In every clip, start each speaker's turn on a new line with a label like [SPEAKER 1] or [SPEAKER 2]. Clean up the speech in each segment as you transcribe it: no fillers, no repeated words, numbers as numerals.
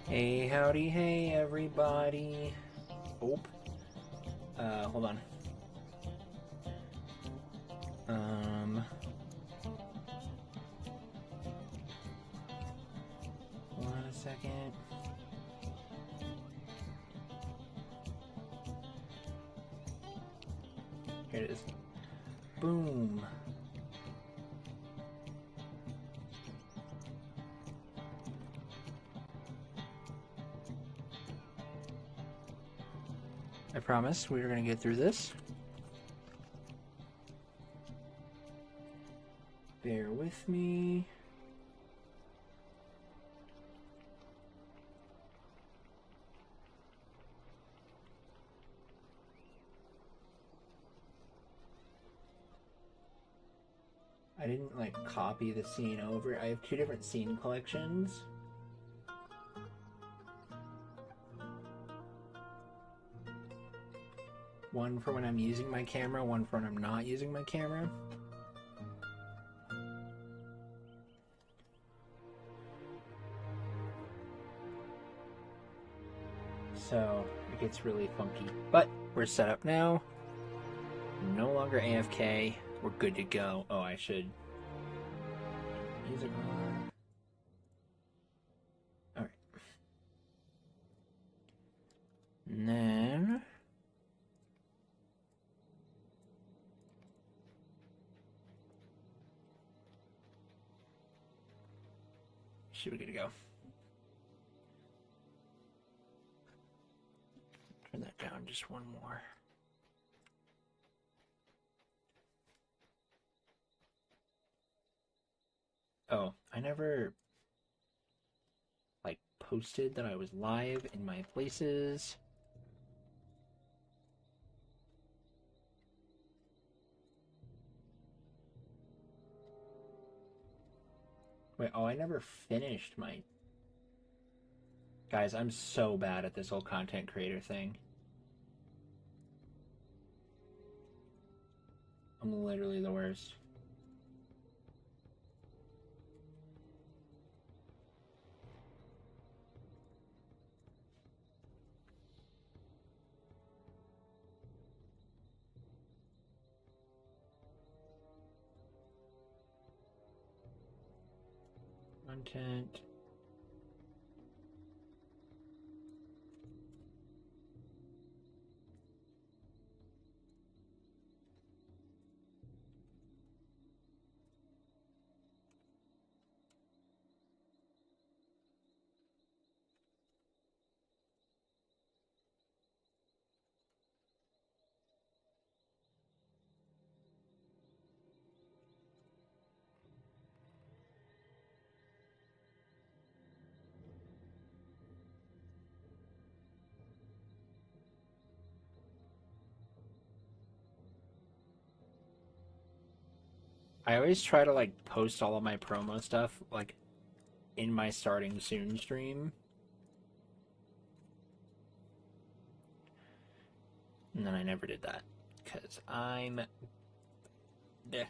[SPEAKER 1] Hey, howdy, hey, everybody. Oh, hold on. Um, hold on a second. Here it is. Boom. I promise we are gonna get through this. Bear with me. I didn't like copy the scene over. I have two different scene collections. One for when I'm using my camera, one for when I'm not using my camera. So it gets really funky. But we're set up now. No longer AFK. We're good to go. Oh, I should. Music on. Alright. And then. Should we get to go? Turn that down just one more. Oh, I never like posted that I was live in my places. Wait, oh, I never finished my. Guys, I'm so bad at this whole content creator thing. I'm literally the worst. Content. I always try to like post all of my promo stuff like in my starting soon stream. And then I never did that. Because I'm. Eh.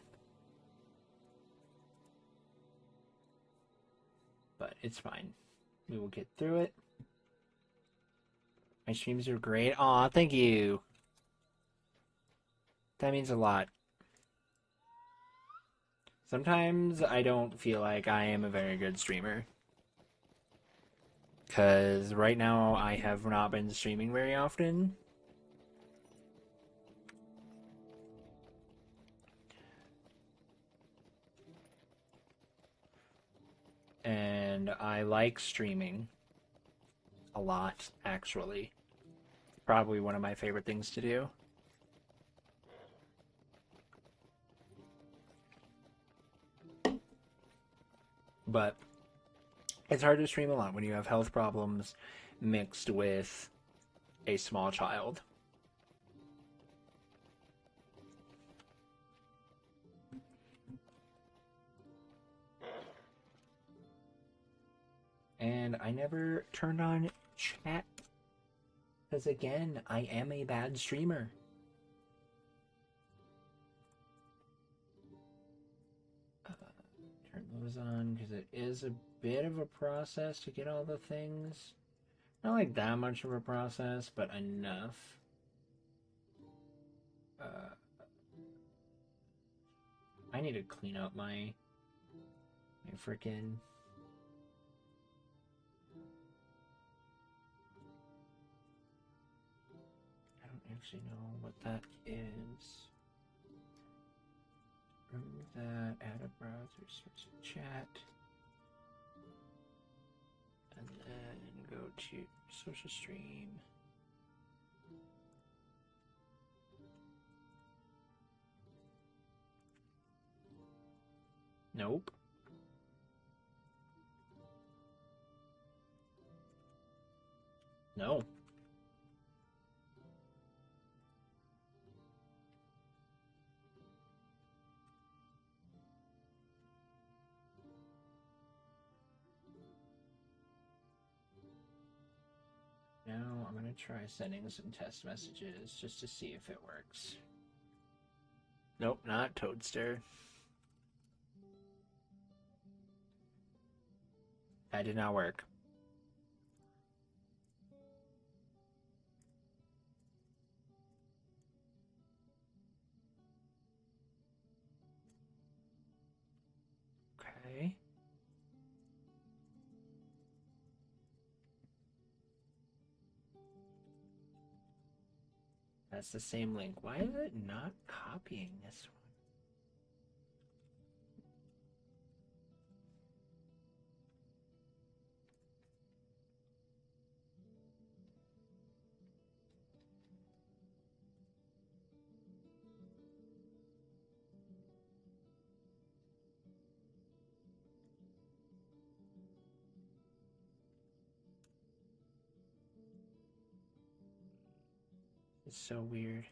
[SPEAKER 1] But it's fine. We will get through it. My streams are great. Aw, thank you. That means a lot. Sometimes I don't feel like I am a very good streamer. Because right now I have not been streaming very often. And I like streaming a lot, actually. Probably one of my favorite things to do. But it's hard to stream a lot when you have health problems mixed with a small child. And I never turned on chat because, again, I am a bad streamer. Turn Amazon because it is a bit of a process to get all the things. Not like that much of a process, but enough. I need to clean up my freaking. I don't actually know what that is. Remove that, add a browser, source of chat, and then go to social stream. Nope. No. Now I'm going to try sending some test messages just to see if it works. Nope, not Toadster. That did not work. Okay. That's the same link. Why is it not copying this one? It's so weird.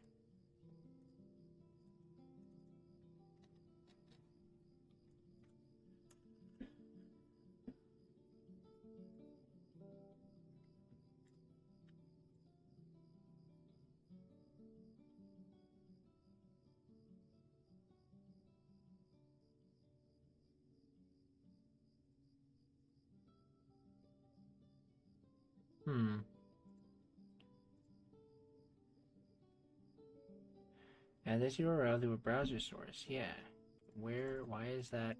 [SPEAKER 1] Add this URL to a browser source. Yeah. Why is that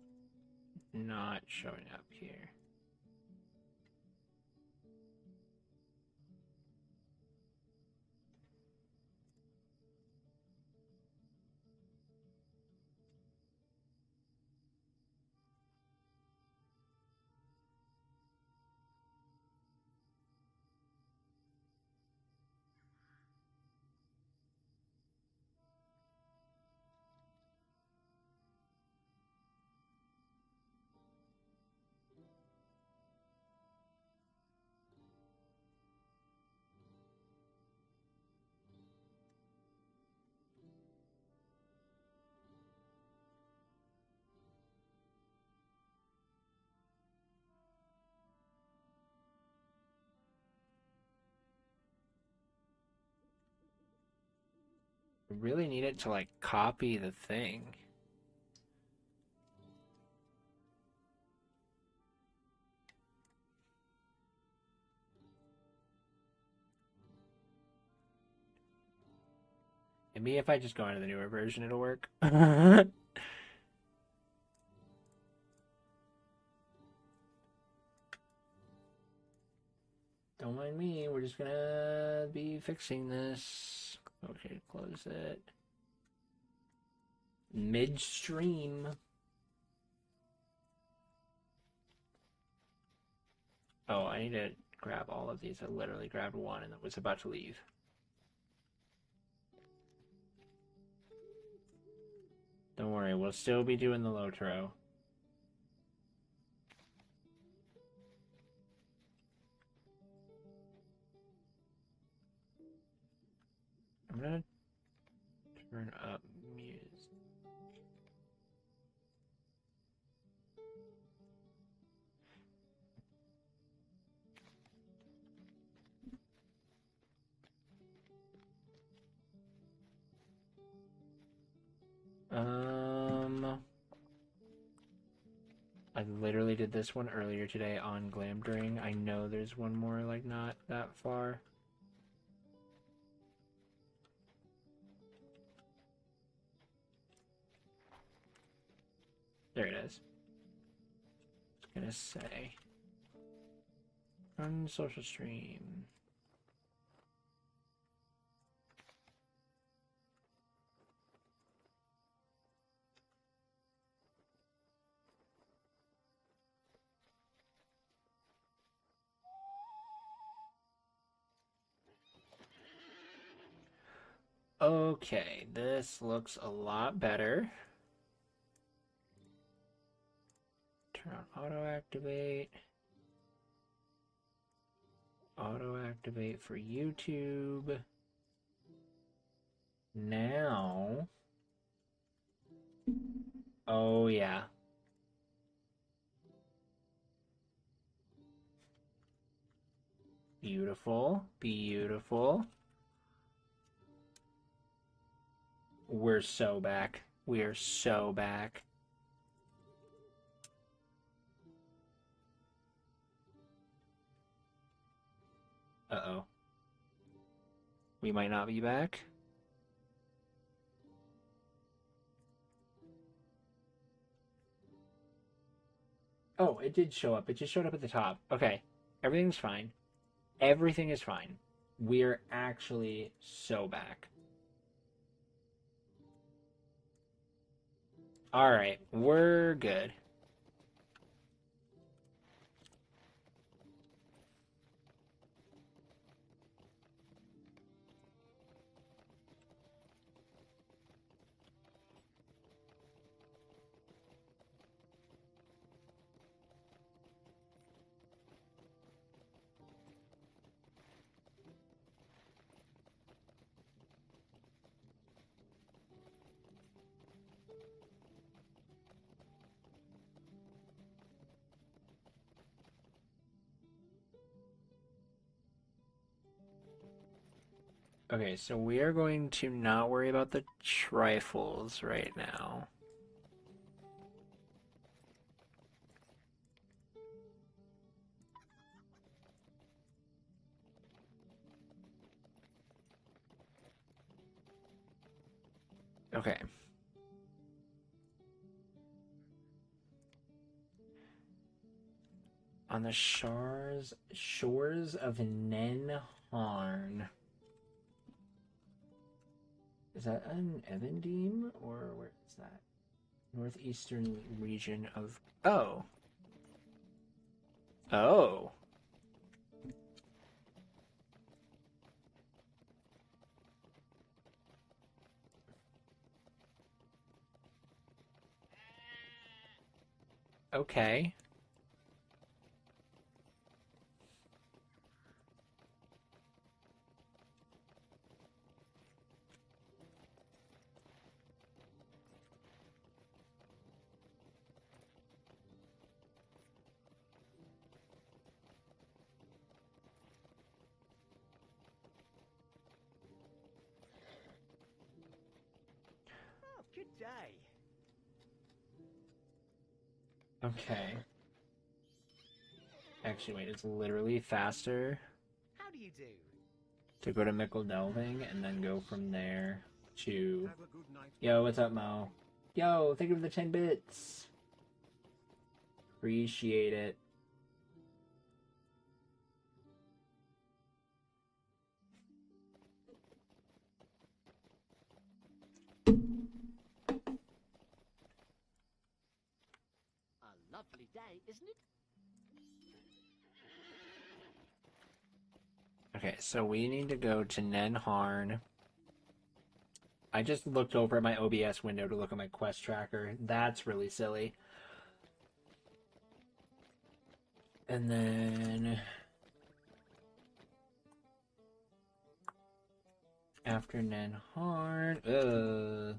[SPEAKER 1] not showing up here? I really need it to like copy the thing. Maybe if I just go into the newer version, it'll work. Don't mind me. We're just gonna be fixing this. Okay, close it. Midstream. Oh, I need to grab all of these. I literally grabbed one and was about to leave. Don't worry, we'll still be doing the LOTRO. I'm gonna turn up music. I literally did this one earlier today on Glamdring. I know there's one more, like, not that far. There it is. I was gonna say. Run social stream. Okay, this looks a lot better. Turn on auto activate. Auto activate for YouTube. Now. Oh, yeah. Beautiful. Beautiful. We're so back. We are so back. Uh-oh. We might not be back. Oh, it did show up. It just showed up at the top. Okay. Everything's fine. Everything is fine. We're actually so back. Alright, we're good. Okay, so we are going to not worry about the trifles right now. Okay. On the shores of Nenharn. Is that an Evendim, or where is that? Northeastern region of... Oh. Oh. Okay.
[SPEAKER 2] Oh, good day.
[SPEAKER 1] Okay. Actually, wait, it's literally faster
[SPEAKER 2] How do you do?
[SPEAKER 1] to go to Mickle Delving and then go from there to... Yo, what's up, Mo? Yo, thank you for the 10 bits. Appreciate it.
[SPEAKER 2] A lovely day, isn't it?
[SPEAKER 1] Okay, so we need to go to Nenharn. I just looked over at my OBS window to look at my quest tracker. That's really silly. And then... after Nenharn... Let's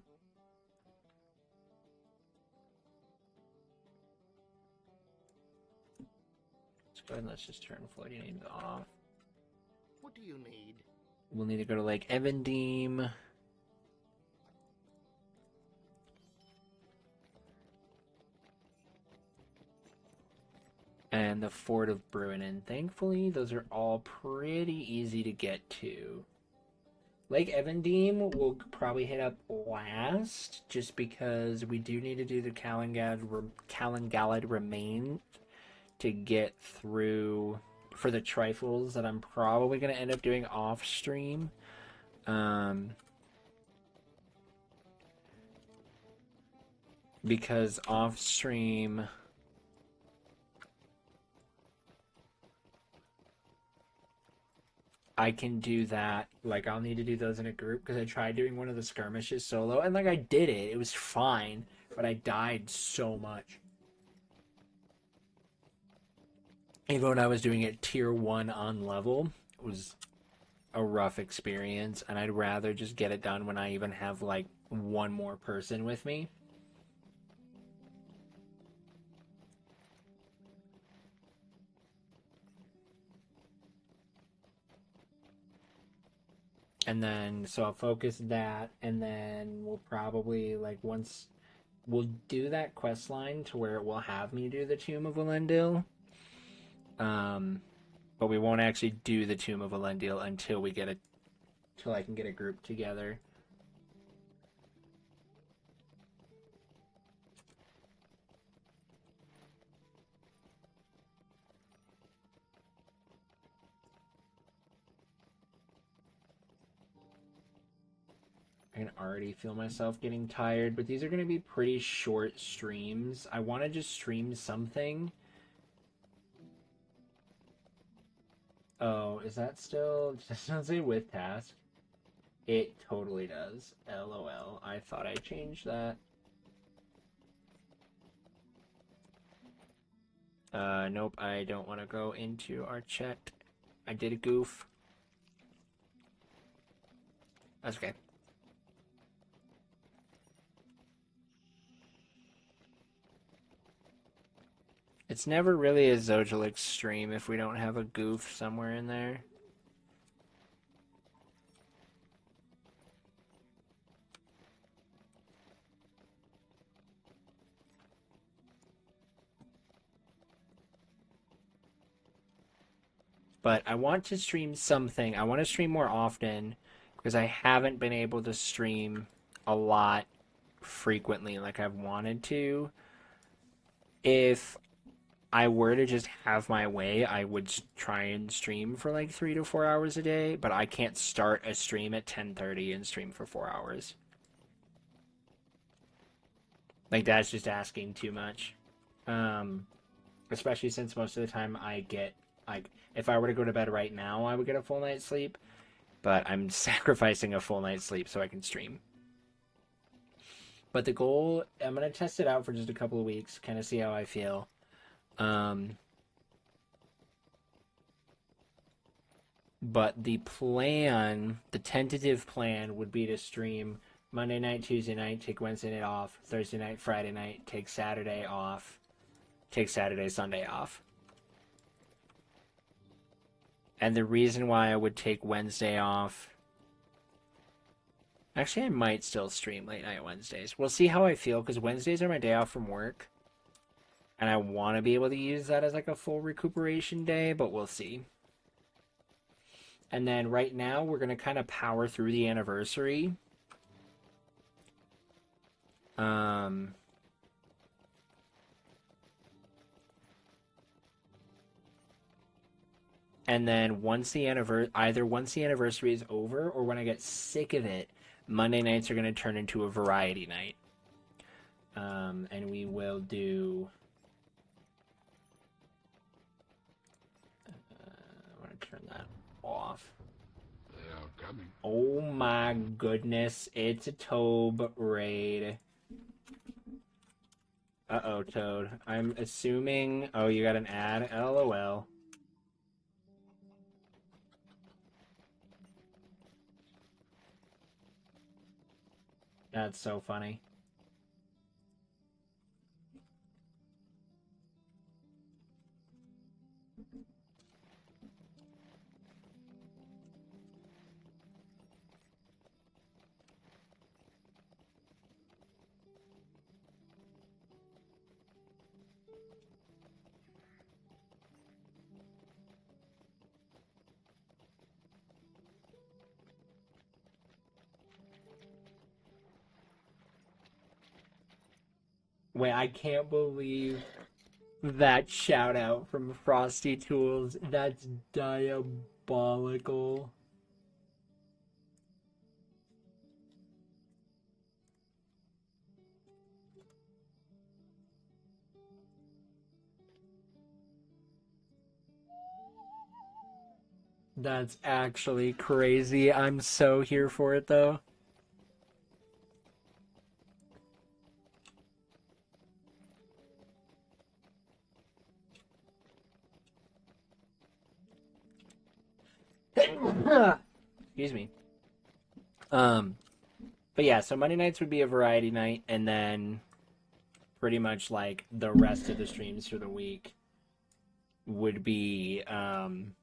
[SPEAKER 1] go ahead and let's just turn floating names off.
[SPEAKER 2] What do you need?
[SPEAKER 1] We'll need to go to Lake Evendim. and the Fort of Bruin. And thankfully, those are all pretty easy to get to. Lake Evandeem will probably hit up last, just because we do need to do the Kalangallad Remain to get through for the trifles that I'm probably going to end up doing off stream. Because off stream, I can do that. Like, I'll need to do those in a group because I tried doing one of the skirmishes solo, and like I did it. It was fine, but I died so much. Even when I was doing it tier 1 on level, it was a rough experience, and I'd rather just get it done when I even have like one more person with me. And then, so I'll focus that, and then we'll probably, like, once we'll do that quest line to where it will have me do the Tomb of Elendil. But we won't actually do the Tomb of Elendil until we get till I can get a group together. I can already feel myself getting tired, but these are going to be pretty short streams. I want to just stream something. Oh, is that still... Does not say with task? It totally does. LOL. I thought I changed that. Nope, I don't want to go into our chat. I did a goof. That's okay. It's never really a Zojalix stream if we don't have a goof somewhere in there. But I want to stream something. I want to stream more often because I haven't been able to stream a lot frequently like I've wanted to. If I were to just have my way, I would try and stream for like 3 to 4 hours a day, but I can't start a stream at 10:30 and stream for 4 hours. Like, that's just asking too much. Especially since most of the time I get, like, if I were to go to bed right now, I would get a full night's sleep, but I'm sacrificing a full night's sleep so I can stream. But the goal, I'm going to test it out for just a couple of weeks, kind of see how I feel. But the plan, the tentative plan would be to stream Monday night, Tuesday night, take Wednesday night off, Thursday night, Friday night, take Saturday off, take Saturday, Sunday off. And the reason why I would take Wednesday off... Actually, I might still stream late night Wednesdays. We'll see how I feel, because Wednesdays are my day off from work. And I want to be able to use that as like a full recuperation day, but we'll see. And then right now, we're going to kind of power through the anniversary. And then once the anniversary is over, or when I get sick of it, Monday nights are going to turn into a variety night. And we will do... I want to turn that off.
[SPEAKER 3] They are coming.
[SPEAKER 1] Oh my goodness, it's a Tobe raid. Uh-oh, Toad. I'm assuming... Oh, you got an ad? LOL. That's so funny. Wait, I can't believe that shout out from Frosty Tools. That's diabolical. That's actually crazy. I'm so here for it though. Excuse me. Um, but yeah, so Monday nights would be a variety night, and then pretty much like the rest of the streams for the week would be Lotro.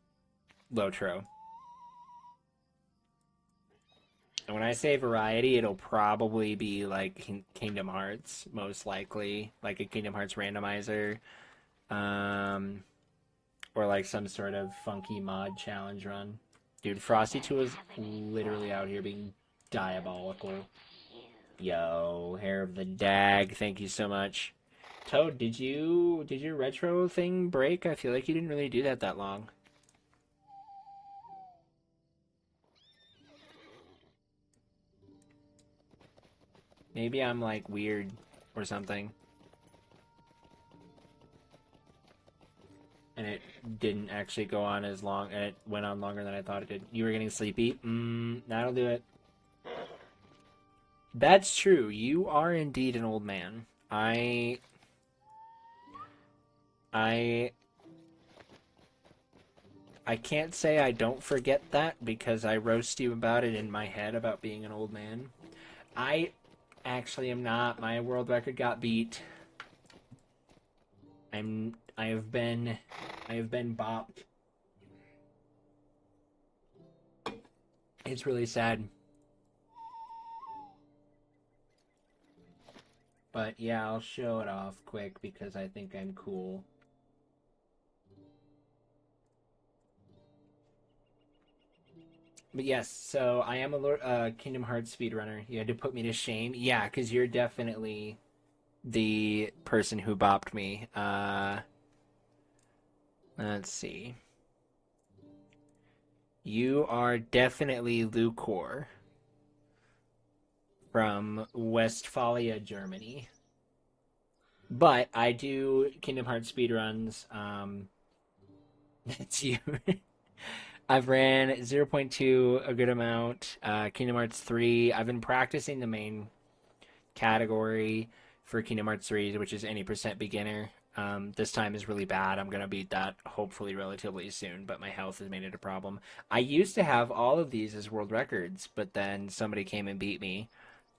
[SPEAKER 1] And when I say variety, it'll probably be like Kingdom Hearts, most likely, like a Kingdom Hearts randomizer, um, or like some sort of funky mod challenge run. Dude, Frosty 2 is literally out here being diabolical. Yo, Hair of the Dag, thank you so much. Toad, did your retro thing break? I feel like you didn't really do that long. Maybe I'm like weird or something. And it didn't actually go on as long, and it went on longer than I thought it did. You were getting sleepy? That'll do it. That's true. You are indeed an old man. I I can't say I don't forget that because I roast you about it in my head about being an old man. I actually am not. My world record got beat. I have been bopped. It's really sad. But yeah, I'll show it off quick because I think I'm cool. But yes, so I am a Kingdom Hearts speedrunner. You had to put me to shame. Yeah, because you're definitely the person who bopped me. Let's see. You are definitely Lucor from Westphalia, Germany. But I do Kingdom Hearts speedruns. That's you. I've ran 0.2 a good amount. Kingdom Hearts 3. I've been practicing the main category for Kingdom Hearts 3, which is any percent beginner. This time is really bad. I'm going to beat that hopefully relatively soon, but my health has made it a problem. I used to have all of these as world records, but then somebody came and beat me.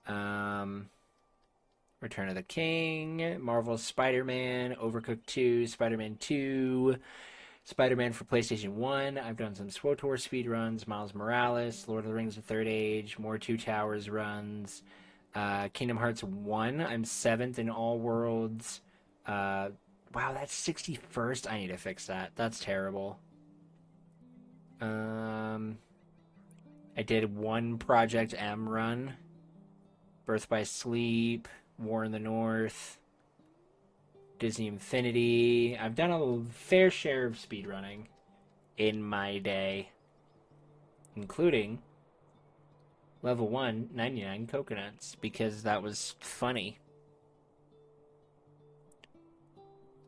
[SPEAKER 1] Return of the King, Marvel's Spider-Man, Overcooked 2, Spider-Man 2, Spider-Man for PlayStation 1. I've done some SWTOR speedruns, Miles Morales, Lord of the Rings: The Third Age, more Two Towers runs, Kingdom Hearts 1. I'm 7th in all worlds. Wow, that's 61st. I need to fix that. That's terrible. I did one Project M run. Birth by Sleep, War in the North, Disney Infinity. I've done a fair share of speedrunning in my day, including level 1, 99 coconuts, because that was funny.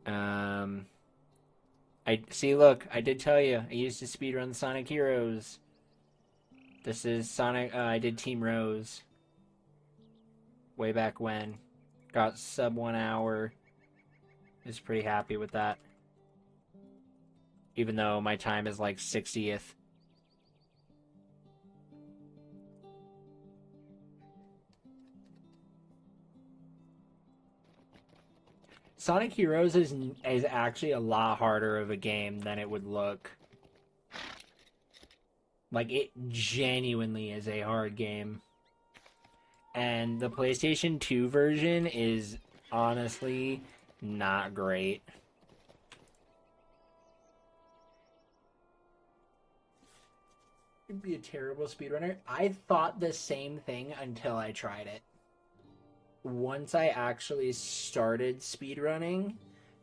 [SPEAKER 1] I see. Look, I did tell you I used to speedrun Sonic Heroes. This is Sonic. I did Team Rose way back when. Got sub 1 hour. Was pretty happy with that. Even though my time is like 60th. Sonic Heroes is actually a lot harder of a game than it would look. Like, it genuinely is a hard game. And the PlayStation 2 version is honestly not great. It'd be a terrible speedrunner. I thought the same thing until I tried it. once I actually started speedrunning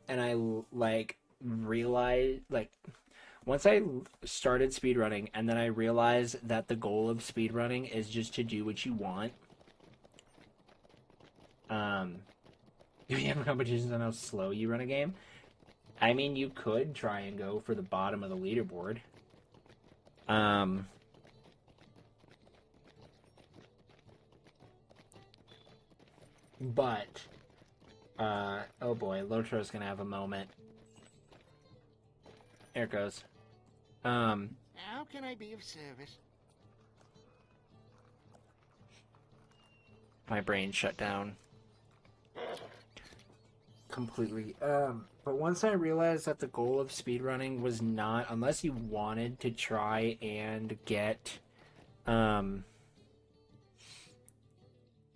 [SPEAKER 1] and I like realized like once I started speedrunning and then I realized that the goal of speedrunning is just to do what you want. Do you have competitions on how slow you run a game? I mean, you could try and go for the bottom of the leaderboard. Um, but oh boy, Lotro's gonna have a moment. There it goes.
[SPEAKER 2] How can I be of service?
[SPEAKER 1] My brain shut down completely. But once I realized that the goal of speedrunning was not, unless you wanted to try and get, um,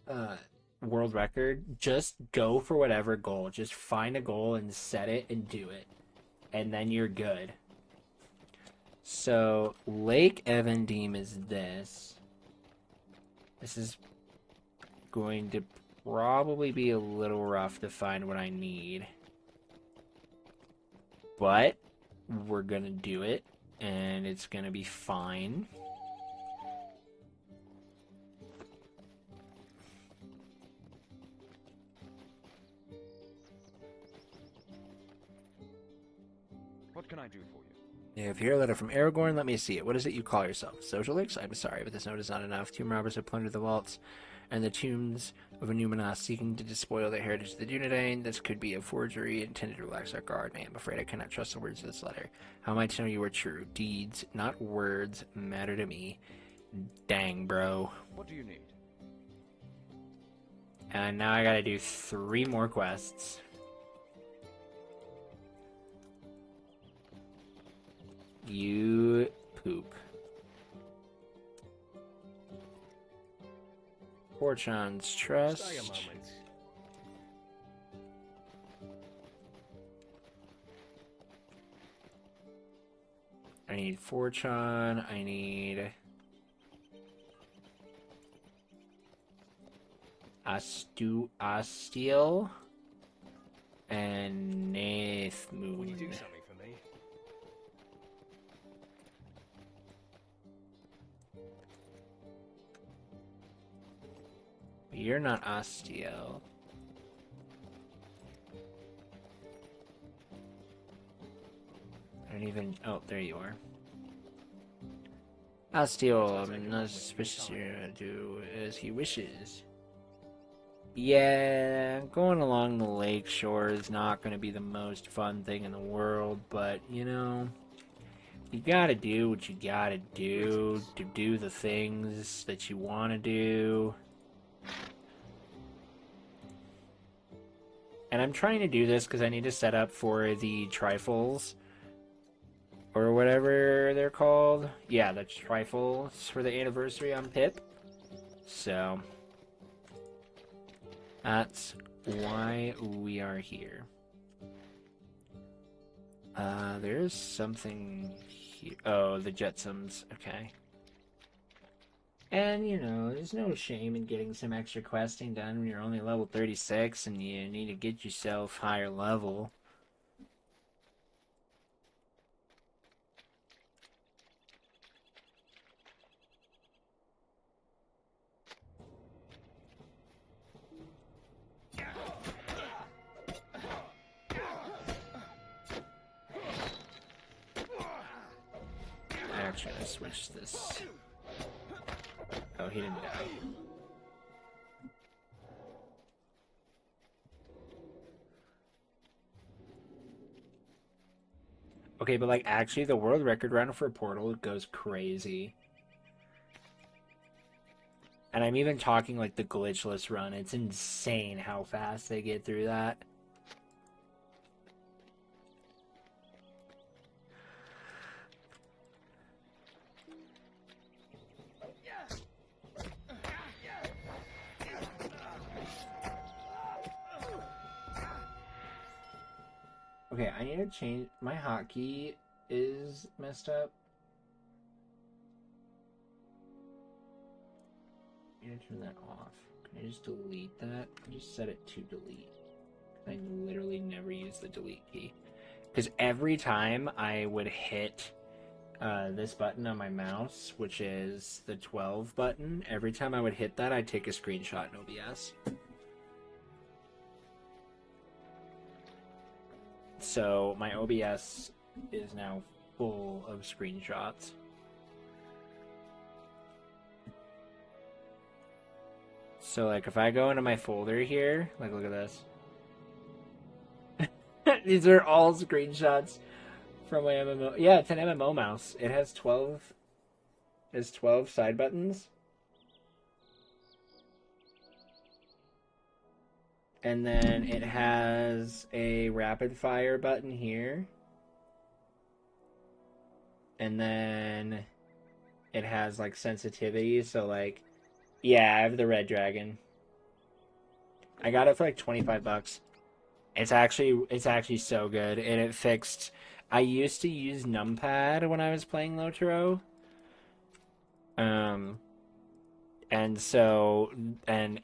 [SPEAKER 1] uh, world record, just go for whatever goal. Just find a goal and set it and do it. And then you're good. So, Lake Evandeem is this. This is going to probably be a little rough to find what I need. But we're gonna do it, and it's gonna be fine.
[SPEAKER 4] What can I do for you?
[SPEAKER 1] If you hear a letter from Aragorn, let me see it. What is it you call yourself? Socialix? I'm sorry, but this note is not enough. Tomb robbers have plundered the vaults and the tombs of Numenor, seeking to despoil the heritage of the Dunedain. This could be a forgery intended to relax our guard. I am afraid I cannot trust the words of this letter. How am I to know you are true? Deeds, not words, matter to me. Dang, bro.
[SPEAKER 4] What do you need?
[SPEAKER 1] And now I gotta do 3 more quests. You poop. Fortune's Trust.
[SPEAKER 2] Stay a moment.
[SPEAKER 1] I need Fortune. I need Astiel and Nath Moon.
[SPEAKER 2] Will you do something for me?
[SPEAKER 1] You're not Astiel. I don't even. Oh, there you are. Astiel, I'm not suspicious here. Do as he wishes. Yeah, going along the lake shore is not going to be the most fun thing in the world, but you know, you gotta do what you gotta do to do the things that you want to do. And I'm trying to do this because I need to set up for the trifles. Or whatever they're called. Yeah, the trifles for the anniversary on Pip. So, that's why we are here. There's something here. Oh, the Jetsams. Okay. And, you know, there's no shame in getting some extra questing done when you're only level 36 and you need to get yourself higher level. Actually, let's switch this. Oh, he didn't die. Okay, but like actually the world record run for Portal goes crazy. And I'm even talking like the glitchless run. It's insane how fast they get through that. Okay, I need to change. My hotkey is messed up. I need to turn that off. Can I just delete that? Just set it to delete. I literally never use the delete key. Because every time I would hit this button on my mouse, which is the 12 button, every time I would hit that, I'd take a screenshot in OBS. So my OBS is now full of screenshots. So like if I go into my folder here, like look at this. These are all screenshots from my MMO. Yeah, it's an MMO mouse. It has 12 side buttons. And then it has a rapid fire button here. And then it has like sensitivity, so like yeah, I have the red dragon. I got it for like 25 bucks. It's actually so good, and it fixed. I used to use numpad when I was playing LOTRO. And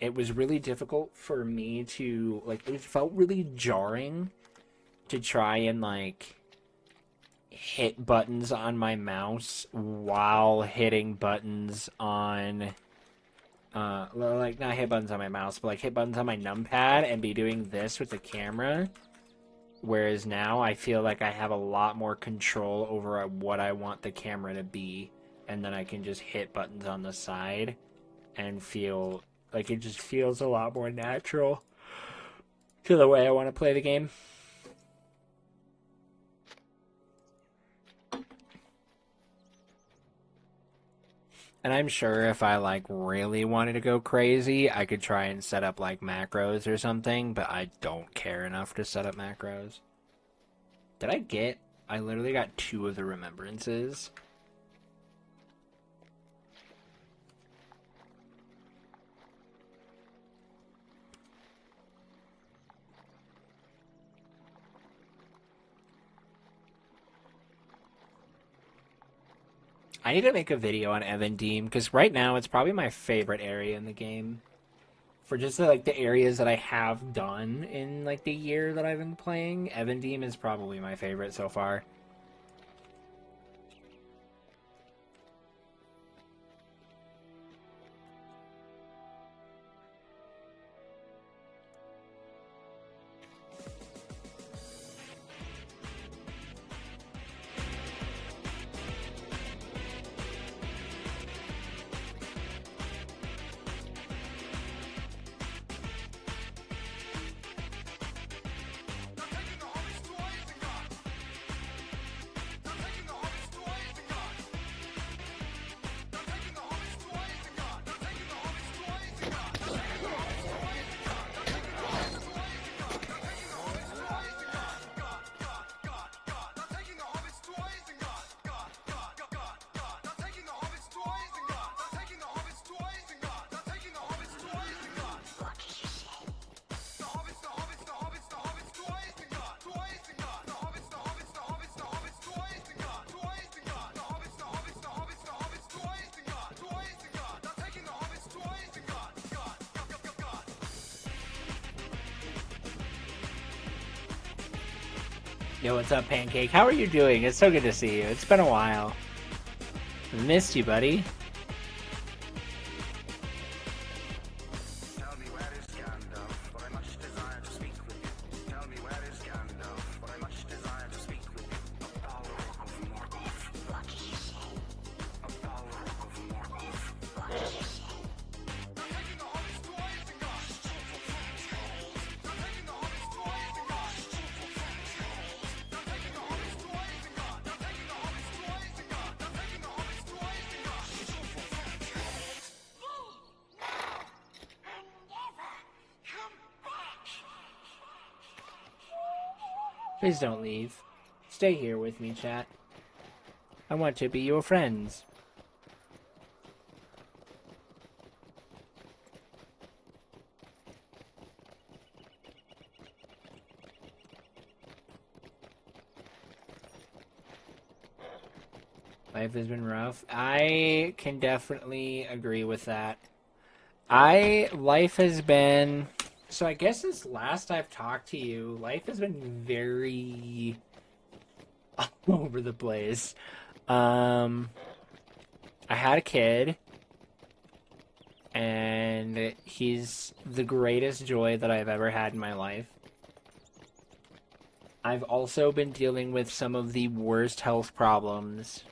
[SPEAKER 1] it was really difficult for me to like. It felt really jarring to try and like hit buttons on my mouse while hitting buttons on like not hit buttons on my mouse, but like hit buttons on my numpad and be doing this with the camera. Whereas now I feel like I have a lot more control over what I want the camera to be, and then I can just hit buttons on the side and feel like it just feels a lot more natural to the way I want to play the game. And I'm sure if I like really wanted to go crazy, I could try and set up like macros or something, but I don't care enough to set up macros. I literally got 2 of the remembrances. I need to make a video on Evandeem, because right now it's probably my favorite area in the game. For just like the areas that I have done in like the year that I've been playing, Evandeem is probably my favorite so far. Yo, what's up, Pancake? How are you doing? It's so good to see you. It's been a while. Missed you, buddy. Please don't leave. Stay here with me, chat. I want to be your friends. Life has been rough. I can definitely agree with that. Life has been, so I guess since last I've talked to you, life has been very all over the place. Um, I had a kid, and he's the greatest joy that I've ever had in my life. I've also been dealing with some of the worst health problems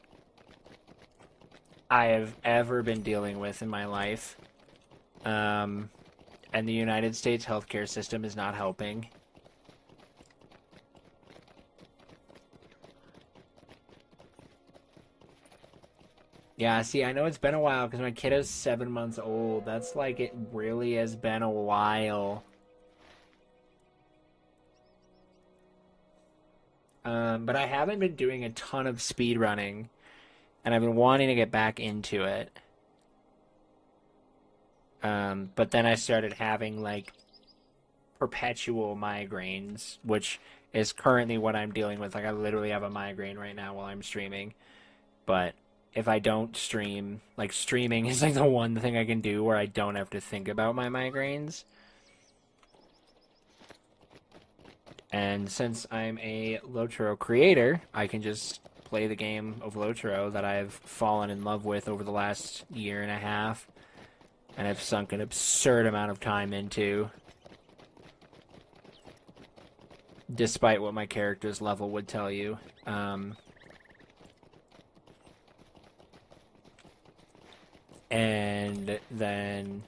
[SPEAKER 1] I have ever been dealing with in my life. And the United States healthcare system is not helping. Yeah, see, I know it's been a while because my kiddo's 7 months old. That's like, it really has been a while. But I haven't been doing a ton of speed running, and I've been wanting to get back into it. But then I started having like perpetual migraines, which is currently what I'm dealing with. Like, I literally have a migraine right now while I'm streaming. But if I don't stream, like, streaming is like the one thing I can do where I don't have to think about my migraines. And since I'm a LOTRO creator, I can just play the game of LOTRO that I've fallen in love with over the last year and a half, and I've sunk an absurd amount of time into, despite what my character's level would tell you. And then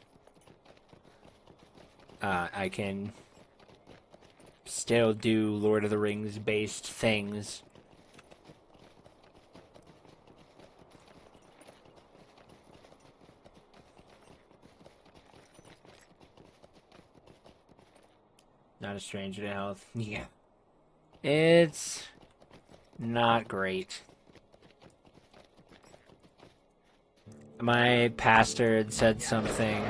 [SPEAKER 1] I can still do Lord of the Rings based things. Not a stranger to health. Yeah. It's not great. My pastor had said something,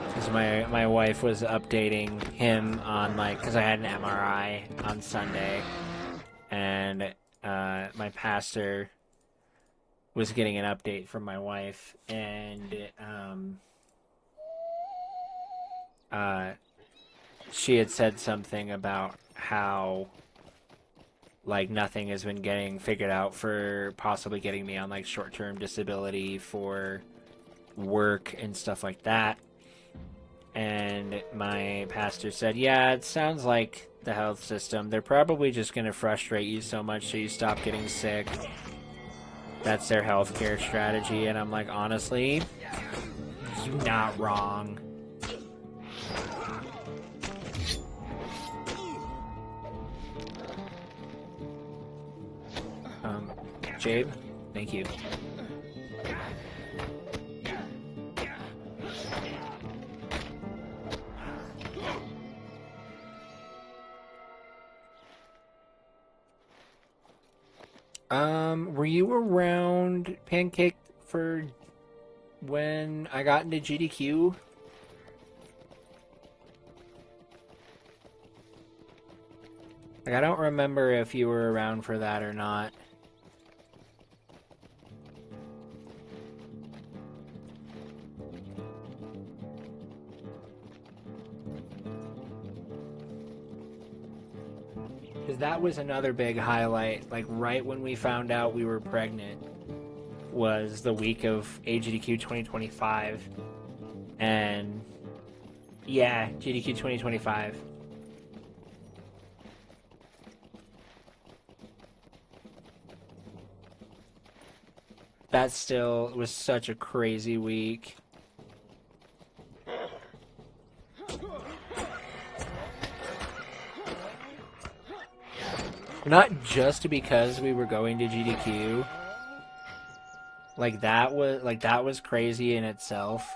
[SPEAKER 1] because my wife was updating him on, like, because I had an MRI on Sunday, and my pastor was getting an update from my wife, and she had said something about how, like, nothing has been getting figured out for possibly getting me on, like, short-term disability for work and stuff like that. And my pastor said, yeah, it sounds like the health system, they're probably just going to frustrate you so much so you stop getting sick. That's their healthcare strategy. And I'm like, honestly, you're not wrong. Jade, thank you. Were you around, Pancake, for when I got into GDQ? Like, I don't remember if you were around for that or not. Because that was another big highlight. Like, right when we found out we were pregnant was the week of AGDQ 2025. And yeah, GDQ 2025. That still was such a crazy week. Not just because we were going to GDQ. Like, that was crazy in itself.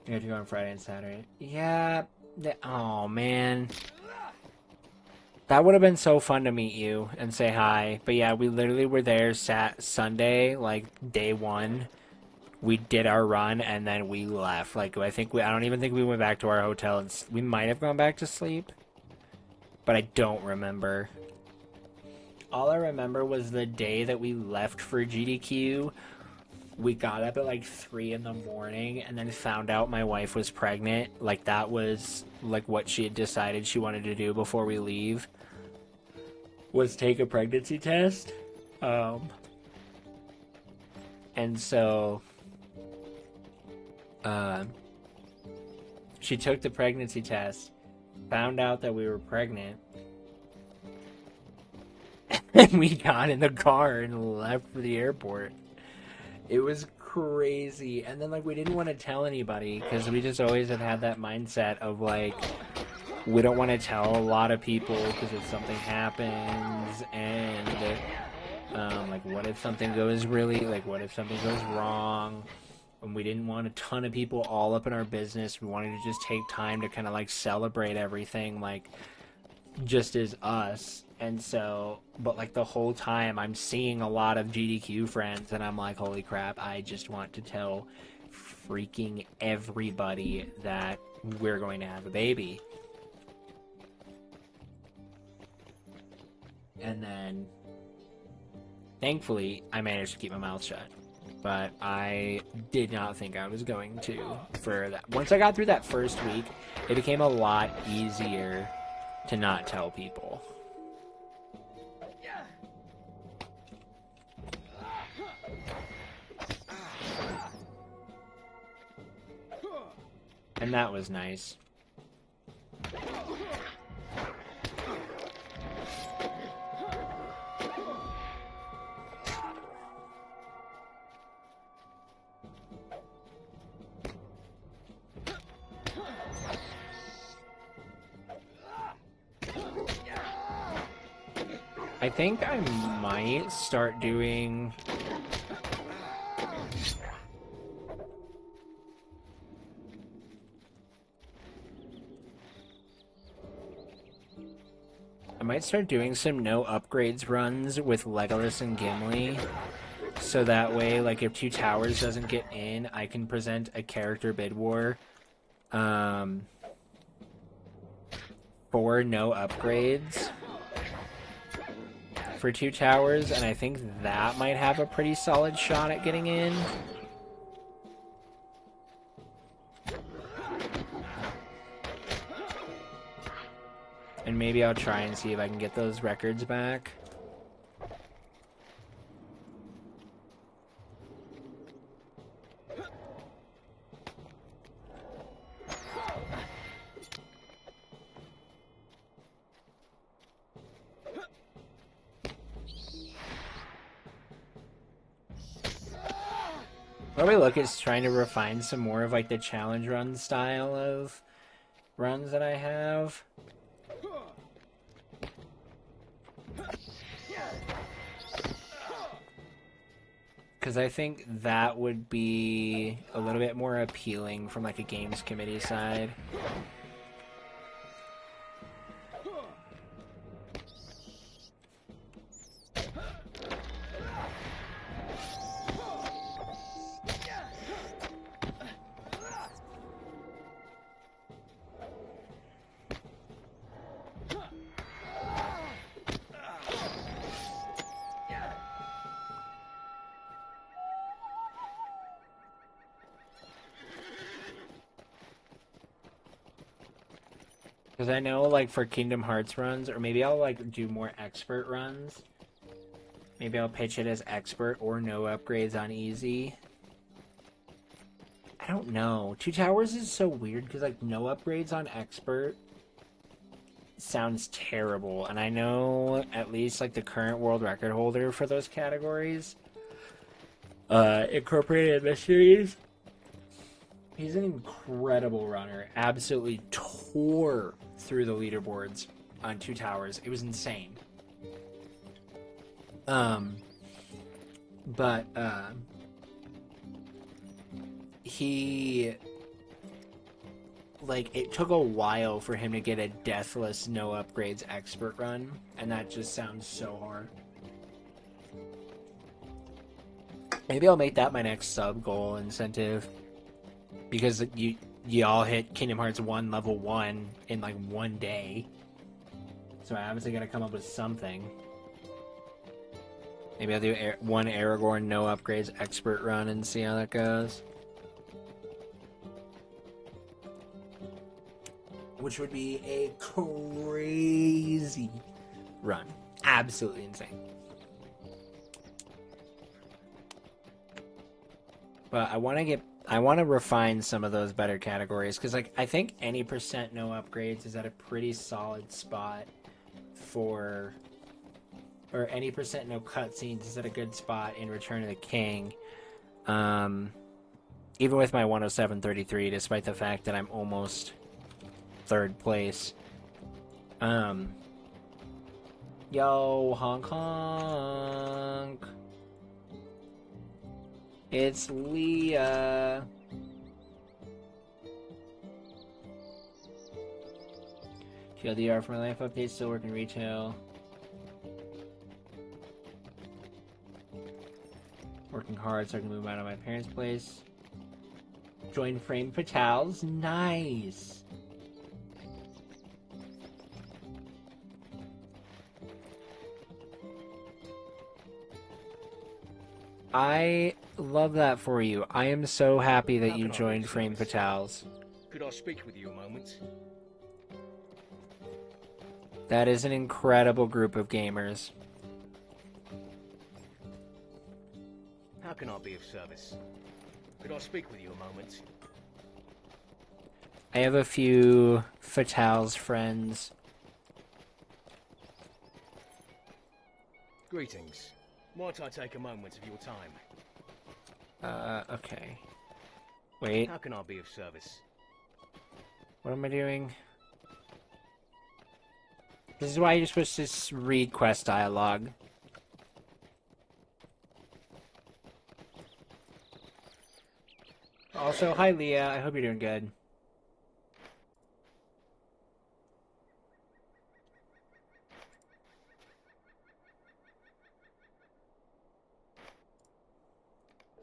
[SPEAKER 1] You have to go on Friday and Saturday. Yeah. Oh, man. That would have been so fun to meet you and say hi. But yeah, we literally were there Sunday, like, day one. We did our run, and then we left. Like, I don't even think we went back to our hotel. And we might have gone back to sleep. But I don't remember. all I remember was the day that we left for GDQ. We got up at like 3 in the morning and then found out my wife was pregnant. Like, that was like what she had decided she wanted to do before we leave, was take a pregnancy test. And so she took the pregnancy test, found out that we were pregnant, and we got in the car and left for the airport. It was crazy. And then, like, we didn't want to tell anybody because we just always have had that mindset of, like, we don't want to tell a lot of people because if something happens and, like, what if something goes what if something goes wrong? And we didn't want a ton of people all up in our business. We wanted to just take time to kind of, like, celebrate everything, like, just as us. And so, but like the whole time I'm seeing a lot of GDQ friends and I'm like, holy crap, I just want to tell freaking everybody that we're going to have a baby. And then thankfully I managed to keep my mouth shut, but I did not think I was going to for that. Once I got through that first week, it became a lot easier to not tell people. And that was nice. I think I might start doing... I might start doing some no upgrades runs with Legolas and Gimli. So that way, like, if Two Towers doesn't get in, I can present a character bid war. For no upgrades. For Two Towers, and I think that might have a pretty solid shot at getting in. And maybe I'll try and see if I can get those records back. Probably look at trying to refine some more of like the challenge run style of runs that I have. Because I think that would be a little bit more appealing from like a games committee side. Because I know, like, for Kingdom Hearts runs, or maybe I'll, like, do more expert runs. Maybe I'll pitch it as expert or no upgrades on easy. I don't know. Two Towers is so weird because, like, no upgrades on expert sounds terrible. And I know at least, like, the current world record holder for those categories, Incorporated Mysteries, he's an incredible runner. Absolutely tore through the leaderboards on Two Towers. It was insane. But he, like, it took a while for him to get a deathless no upgrades expert run, and that just sounds so hard. Maybe I'll make that my next sub goal incentive. Because you all hit Kingdom Hearts 1 level 1 in like one day. So I obviously gotta come up with something. Maybe I'll do one Aragorn no upgrades expert run and see how that goes. Which would be a crazy run. Absolutely insane. But I want to refine some of those better categories because like I think any percent no upgrades is at a pretty solid spot for, or any percent no cutscenes is at a good spot in Return of the King. Even with my 107.33, despite the fact that I'm almost third place. Yo, honk honk. It's Leah. TLDR for my life update, still working retail. Working hard so I can move out of my parents' place. Join Frame Fatales. Nice. I love that for you. I am so happy that you joined Frame Fatales.
[SPEAKER 2] Could I speak with you a moment?
[SPEAKER 1] That is an incredible group of gamers.
[SPEAKER 2] How can I be of service? Could I speak with you a moment?
[SPEAKER 1] I have a few Fatales friends.
[SPEAKER 2] Greetings. Might I take a moment of your time?
[SPEAKER 1] Okay. Wait,
[SPEAKER 2] How can I be of service?
[SPEAKER 1] what am I doing? This is why you're supposed to read quest dialogue. Also, hi Leah, I hope you're doing good.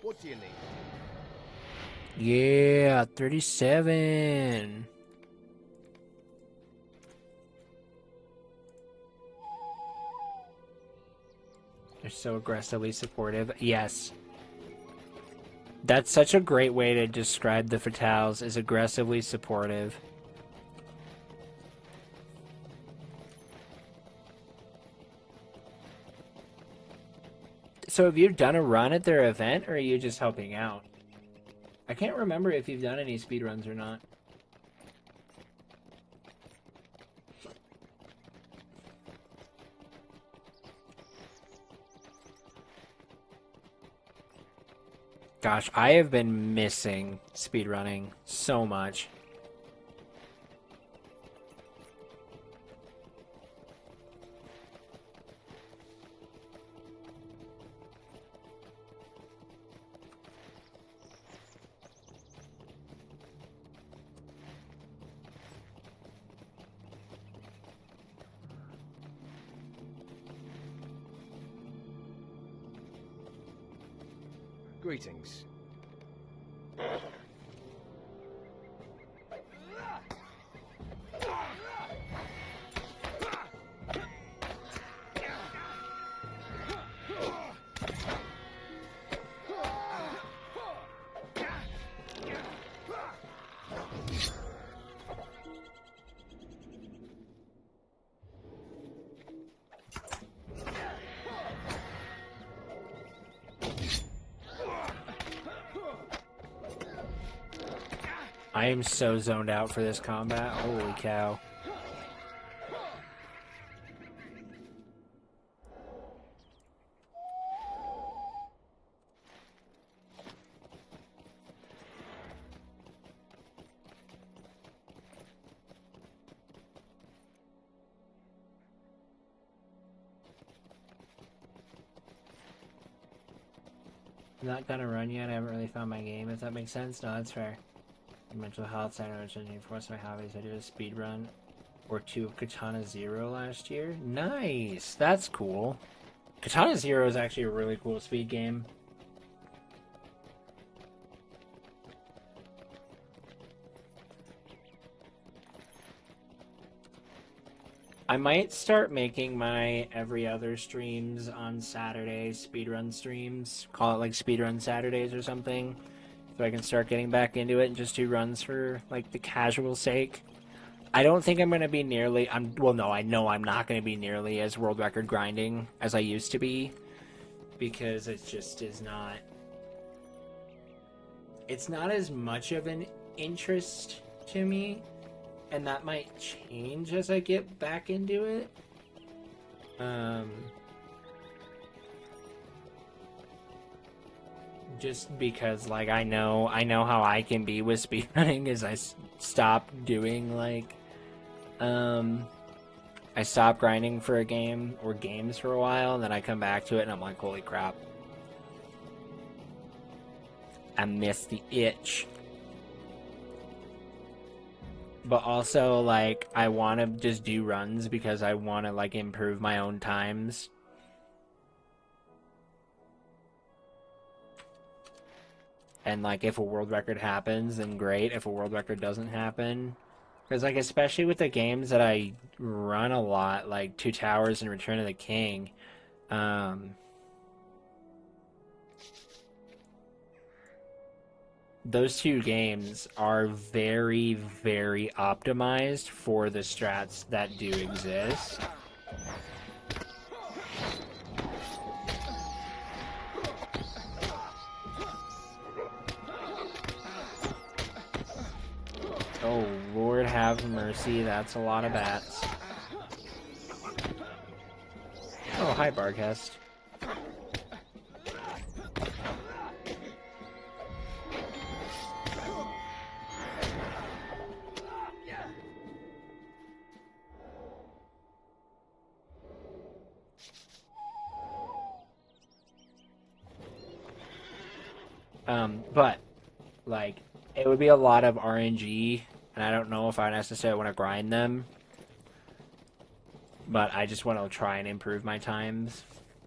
[SPEAKER 2] What do you need?
[SPEAKER 1] Yeah, 37. They're so aggressively supportive. Yes. That's such a great way to describe the Fatales, is aggressively supportive. So have you done a run at their event, or are you just helping out? I can't remember if you've done any speedruns or not. Gosh, I have been missing speedrunning so much.
[SPEAKER 2] Greetings.
[SPEAKER 1] I am so zoned out for this combat. Holy cow. Not gonna run yet. I haven't really found my game, if that makes sense. No, that's fair. Mental health center, which I force my hobbies. I did a speed run or two of Katana Zero last year. Nice, that's cool. Katana Zero is actually a really cool speed game. I might start making my every other streams on Saturdays, speedrun streams. Call it like speedrun Saturdays or something. So I can start getting back into it and just do runs for like the casual sake. I don't think I'm going to be nearly... Well, no, I know I'm not going to be nearly as world record grinding as I used to be. Because it just is not... It's not as much of an interest to me. And that might change as I get back into it. Just because, like, I know how I can be with speedrunning is I stop doing, like, I stop grinding for a game or games for a while, and then I come back to it, and I'm like, holy crap. I missed the itch. But also, like, I want to just do runs because I want to, like, improve my own times. And, like, if a world record happens, then great. If a world record doesn't happen... Because, like, especially with the games that I run a lot, like Two Towers and Return of the King, those two games are very, very optimized for the strats that do exist. Oh, Lord have mercy, that's a lot of bats. Oh, hi, Barcast. But, like, it would be a lot of RNG, and I don't know if I necessarily want to grind them. But I just want to try and improve my times.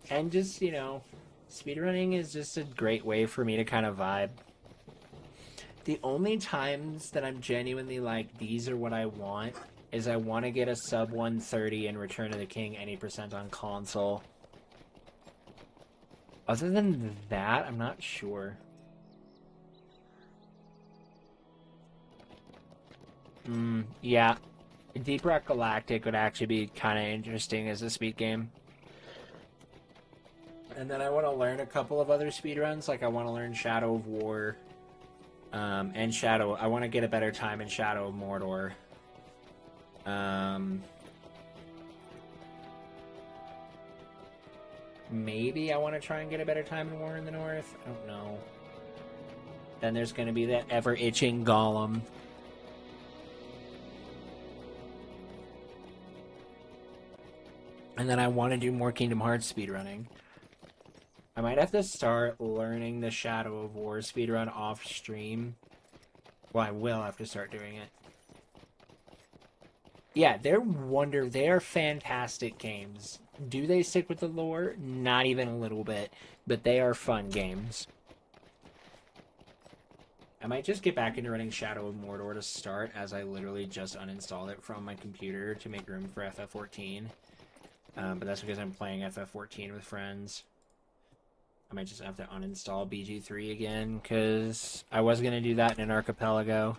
[SPEAKER 1] And just, you know, speedrunning is just a great way for me to kind of vibe. The only times that I'm genuinely like, these are what I want, is I want to get a sub 130 in Return of the King any percent on console. Other than that, I'm not sure. Yeah. Deep Rock Galactic would actually be kind of interesting as a speed game. And then I want to learn a couple of other speedruns. Like, I want to learn Shadow of War. And Shadow... I want to get a better time in Shadow of Mordor. Maybe I want to try and get a better time in War in the North. I don't know. Then there's going to be that ever-itching Golem. And then I want to do more Kingdom Hearts speedrunning. I might have to start learning the Shadow of War speedrun off stream. Well, I will have to start doing it. Yeah, they are fantastic games. Do they stick with the lore? Not even a little bit. But they are fun games. I might just get back into running Shadow of Mordor to start, as I literally just uninstalled it from my computer to make room for FF14. But that's because I'm playing FF14 with friends. I might just have to uninstall BG3 again, because I was going to do that in an archipelago.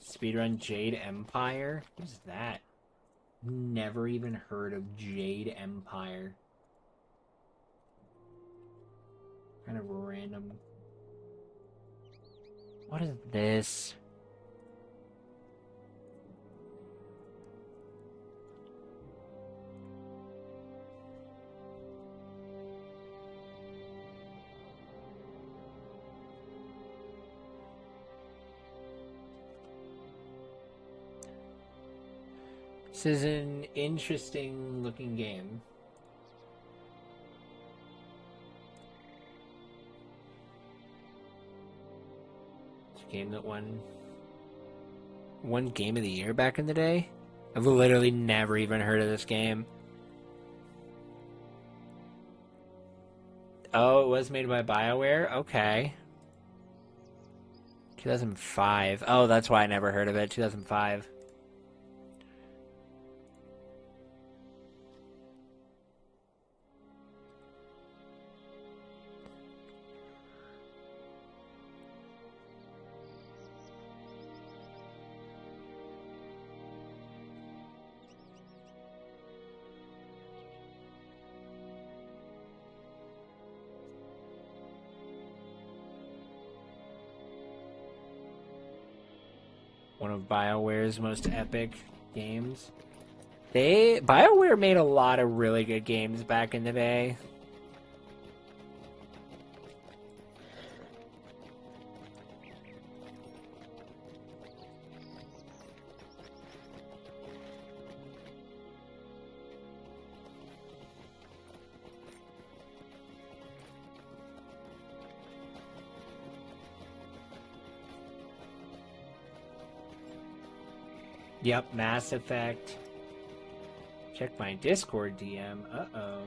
[SPEAKER 1] Speedrun Jade Empire? Who's that? Never even heard of Jade Empire. Kind of random. What is this? This is an interesting looking game. It's a game that won Game of the Year back in the day. I've literally never even heard of this game. Oh, it was made by BioWare? Okay. 2005. Oh, that's why I never heard of it. 2005. one of BioWare's most epic games. BioWare made a lot of really good games back in the day. Yep, Mass Effect. Check my Discord DM. Uh-oh.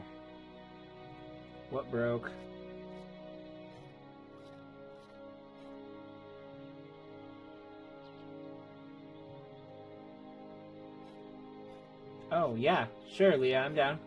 [SPEAKER 1] What broke? Oh, yeah. Sure, Leah, I'm down.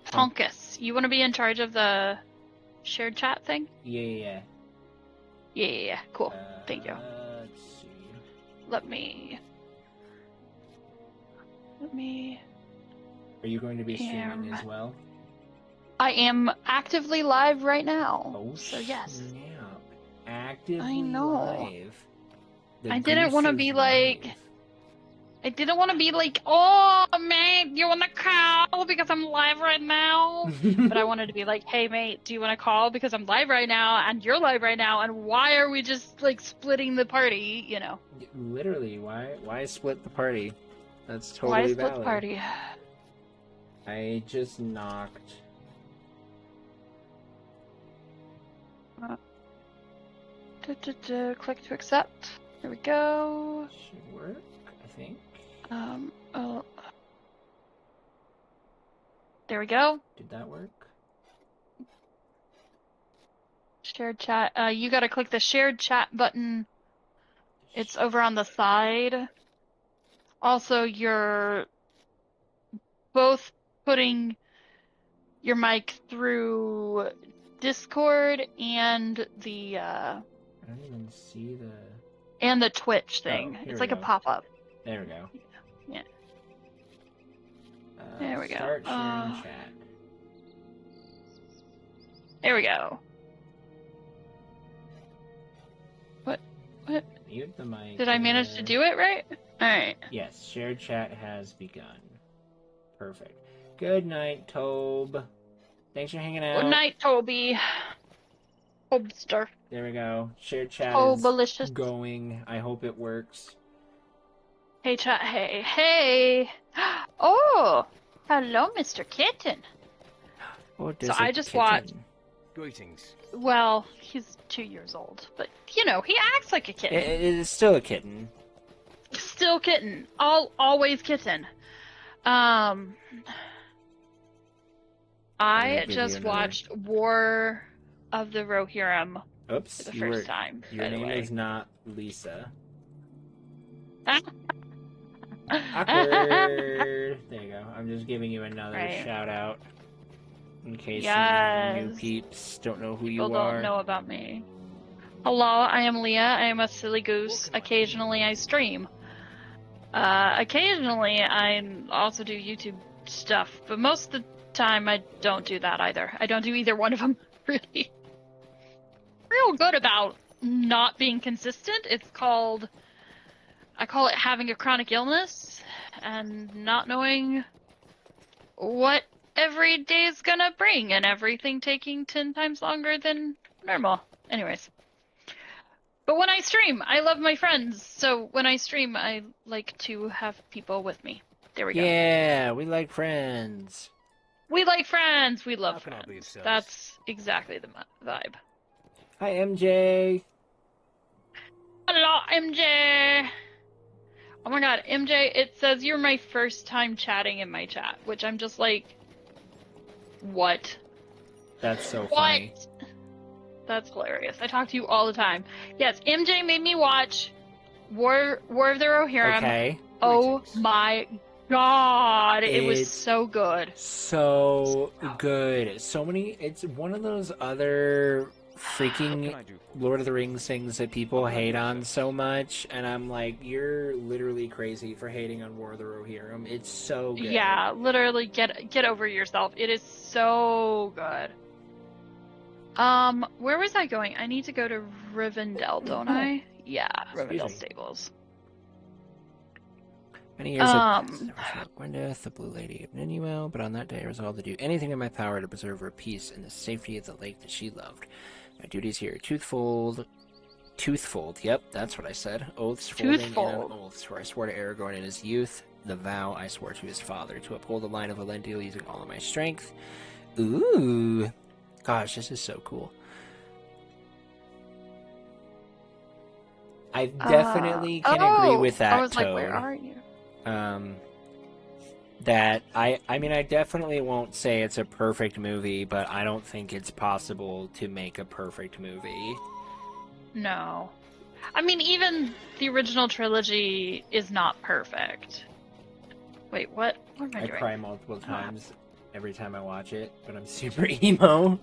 [SPEAKER 5] Tonkus, you want to be in charge of the shared chat thing?
[SPEAKER 1] Yeah.
[SPEAKER 5] Yeah. Cool. Thank you.
[SPEAKER 1] Let's see.
[SPEAKER 5] Let me.
[SPEAKER 1] Are you going to be streaming as well?
[SPEAKER 5] I am actively live right now.
[SPEAKER 1] Oh,
[SPEAKER 5] so yes.
[SPEAKER 1] Snap. Actively
[SPEAKER 5] I know.
[SPEAKER 1] live.
[SPEAKER 5] I didn't want to be like. I didn't want to be like, oh, mate, you want to call because I'm live right now? But I wanted to be like, hey, mate, do you want to call because I'm live right now and you're live right now, and why are we just, like, splitting the party, you know?
[SPEAKER 1] Literally, why split the party? That's totally
[SPEAKER 5] Why
[SPEAKER 1] valid.
[SPEAKER 5] split the party?
[SPEAKER 1] I just knocked.
[SPEAKER 5] Click to accept. Here we go.
[SPEAKER 1] Should work, I think.
[SPEAKER 5] There we go.
[SPEAKER 1] Did that work?
[SPEAKER 5] Shared chat. You gotta click the shared chat button. It's over on the side. Also, you're both putting your mic through Discord and the
[SPEAKER 1] I don't even see the...
[SPEAKER 5] and the Twitch thing.
[SPEAKER 1] Oh,
[SPEAKER 5] it's like a pop-up.
[SPEAKER 1] There we go.
[SPEAKER 5] Yeah. There we go.
[SPEAKER 1] Start sharing chat.
[SPEAKER 5] There we go. What?
[SPEAKER 1] Mute the mic.
[SPEAKER 5] Did I manage to do it right? Alright.
[SPEAKER 1] Yes, shared chat has begun. Perfect. Good night, Tobe. Thanks for hanging out.
[SPEAKER 5] Good night, Toby. Hobster.
[SPEAKER 1] There we go. Shared chat
[SPEAKER 5] Malicious.
[SPEAKER 1] is going. I hope it works.
[SPEAKER 5] Hey, chat. Hey. Oh! Hello, Mr. Kitten. So I just watched...
[SPEAKER 2] Greetings.
[SPEAKER 5] Well, he's 2 years old, but, you know, he acts like a kitten.
[SPEAKER 1] It is still a kitten.
[SPEAKER 5] Still kitten. Always kitten. I just watched War of the Rohirrim for the first time.
[SPEAKER 1] Your name is not Lisa. Awkward. There you go. I'm just giving you another shout out in case new peeps don't know who you are.
[SPEAKER 5] People don't know about me. Hello, I am Leah. I am a silly goose. Occasionally I stream. Occasionally I also do YouTube stuff, but most of the time I don't do that either. I don't do either one of them, really. Real good about not being consistent. I call it having a chronic illness and not knowing what every day's gonna bring, and everything taking 10 times longer than normal. Anyways. But when I stream, I love my friends, so when I stream, I like to have people with me. There we go.
[SPEAKER 1] Yeah, we like friends.
[SPEAKER 5] We like friends. We love friends. That's exactly the vibe.
[SPEAKER 1] Hi, MJ.
[SPEAKER 5] Hello, MJ. Oh my god, MJ, it says you're my first time chatting in my chat, which I'm just like, what?
[SPEAKER 1] That's so funny.
[SPEAKER 5] That's hilarious. I talk to you all the time. Yes, MJ made me watch War of the Rohirrim.
[SPEAKER 1] Okay.
[SPEAKER 5] Oh my god, it was so good.
[SPEAKER 1] So good. So many. It's one of those other freaking
[SPEAKER 4] I do for
[SPEAKER 1] Lord of the Rings things that people hate on so much, and I'm like, you're literally crazy for hating on War of the Rohirrim. It's so good.
[SPEAKER 5] Yeah, literally get over yourself. It is so good. Where was I going? I need to go to Rivendell, don't I? Yeah, Rivendell
[SPEAKER 1] me.
[SPEAKER 5] Stables.
[SPEAKER 1] Many years have passed, never saw Gwyneth, the Blue Lady of Ninuel, but on that day I resolved to do anything in my power to preserve her peace and the safety of the lake that she loved. My duties here, Toothfold, yep, that's what I said. Oaths, folding in an oath, where I swore to Aragorn in his youth, the vow I swore to his father, to uphold the line of Elendil using all of my strength. Ooh, gosh, this is so cool. I definitely can agree with that,
[SPEAKER 5] I was
[SPEAKER 1] Toad.
[SPEAKER 5] like, where are you?
[SPEAKER 1] That I mean, I definitely won't say it's a perfect movie, but I don't think it's possible to make a perfect movie.
[SPEAKER 5] No. I mean, even the original trilogy is not perfect. Wait, what? What am I doing?
[SPEAKER 1] I cry multiple times every time I watch it, but I'm super emo.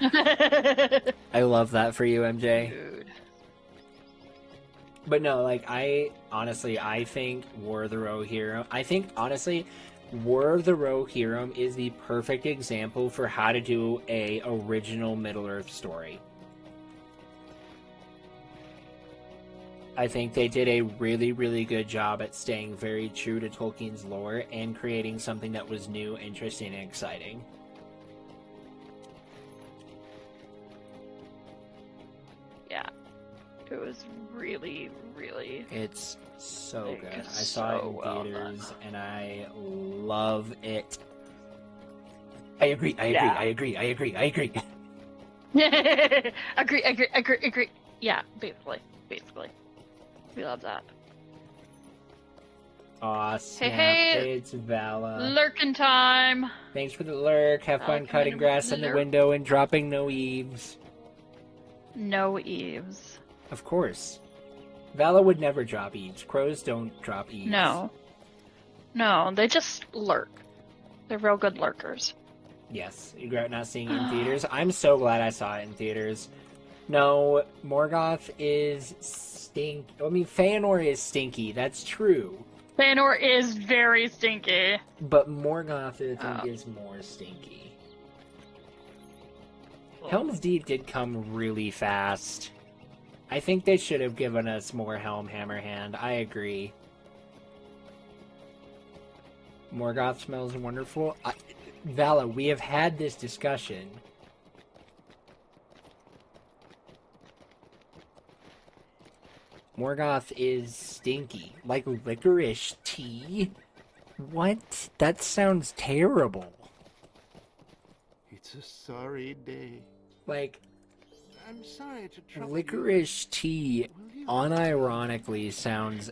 [SPEAKER 1] I love that for you, MJ.
[SPEAKER 5] Dude.
[SPEAKER 1] But no, like, I think War of the Rohirrim, War of the Rohirrim is the perfect example for how to do a original Middle-earth story. I think they did a really, really good job at staying very true to Tolkien's lore and creating something that was new, interesting, and exciting.
[SPEAKER 5] Yeah. It was really, really...
[SPEAKER 1] It's so
[SPEAKER 5] like,
[SPEAKER 1] good. I
[SPEAKER 5] so
[SPEAKER 1] saw it in
[SPEAKER 5] well
[SPEAKER 1] theaters,
[SPEAKER 5] done.
[SPEAKER 1] and I love it. I agree.
[SPEAKER 5] agree. Yeah, basically. We love that.
[SPEAKER 1] Aw, snap.
[SPEAKER 5] Hey,
[SPEAKER 1] It's Vala.
[SPEAKER 5] lurking time.
[SPEAKER 1] Thanks for the lurk. Have fun cutting grass in the window and dropping no eaves.
[SPEAKER 5] No eaves.
[SPEAKER 1] Of course. Vala would never drop eaves. Crows don't drop eaves.
[SPEAKER 5] No, they just lurk. They're real good lurkers.
[SPEAKER 1] Yes, you regret not seeing it in theaters. I'm so glad I saw it in theaters. No, Morgoth is Feanor is stinky. That's true.
[SPEAKER 5] Feanor is very stinky.
[SPEAKER 1] But Morgoth, I think, is more stinky. Helm's Deep did come really fast. I think they should have given us more Helm Hammerhand. I agree. Morgoth smells wonderful. Vala, we have had this discussion. Morgoth is stinky. Like licorice tea? What? That sounds terrible.
[SPEAKER 3] It's a sorry day.
[SPEAKER 1] Like,
[SPEAKER 3] I'm sorry to trouble
[SPEAKER 1] licorice tea
[SPEAKER 3] you.
[SPEAKER 1] unironically sounds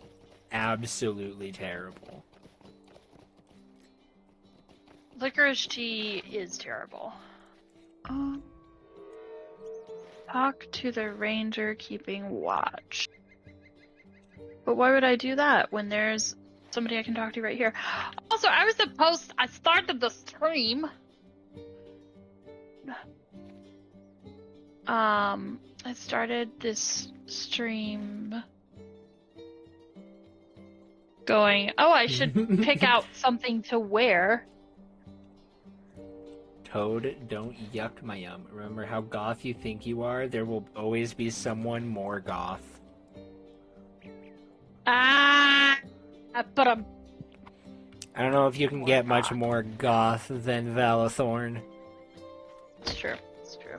[SPEAKER 1] absolutely terrible.
[SPEAKER 5] Licorice tea is terrible. Talk to the ranger keeping watch. But why would I do that when there's somebody I can talk to right here? Also, I started the stream. I started this stream going, oh, I should pick out something to wear.
[SPEAKER 1] Toad, don't yuck my yum. Remember how goth you think you are? There will always be someone more goth.
[SPEAKER 5] But
[SPEAKER 1] I don't know if you can get much more goth than Valathorn.
[SPEAKER 5] It's true. It's true.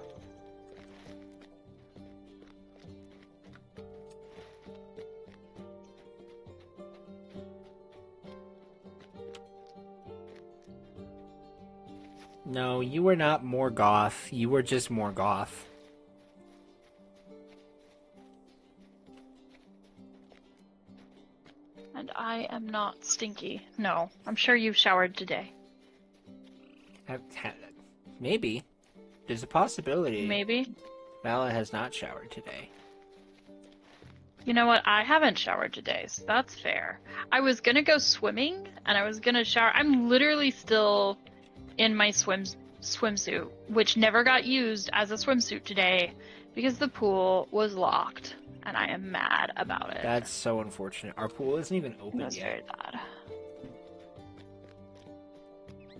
[SPEAKER 1] No, you were not more goth. You were just more goth.
[SPEAKER 5] And I am not stinky. No, I'm sure you've showered today.
[SPEAKER 1] Maybe. There's a possibility.
[SPEAKER 5] Maybe.
[SPEAKER 1] Vala has not showered today.
[SPEAKER 5] You know what? I haven't showered today, so that's fair. I was gonna go swimming, and I was gonna shower. I'm literally still in my swimsuit, which never got used as a swimsuit today because the pool was locked, and I am mad about it.
[SPEAKER 1] That's so unfortunate. Our pool isn't even open
[SPEAKER 5] That's
[SPEAKER 1] yet.
[SPEAKER 5] very bad.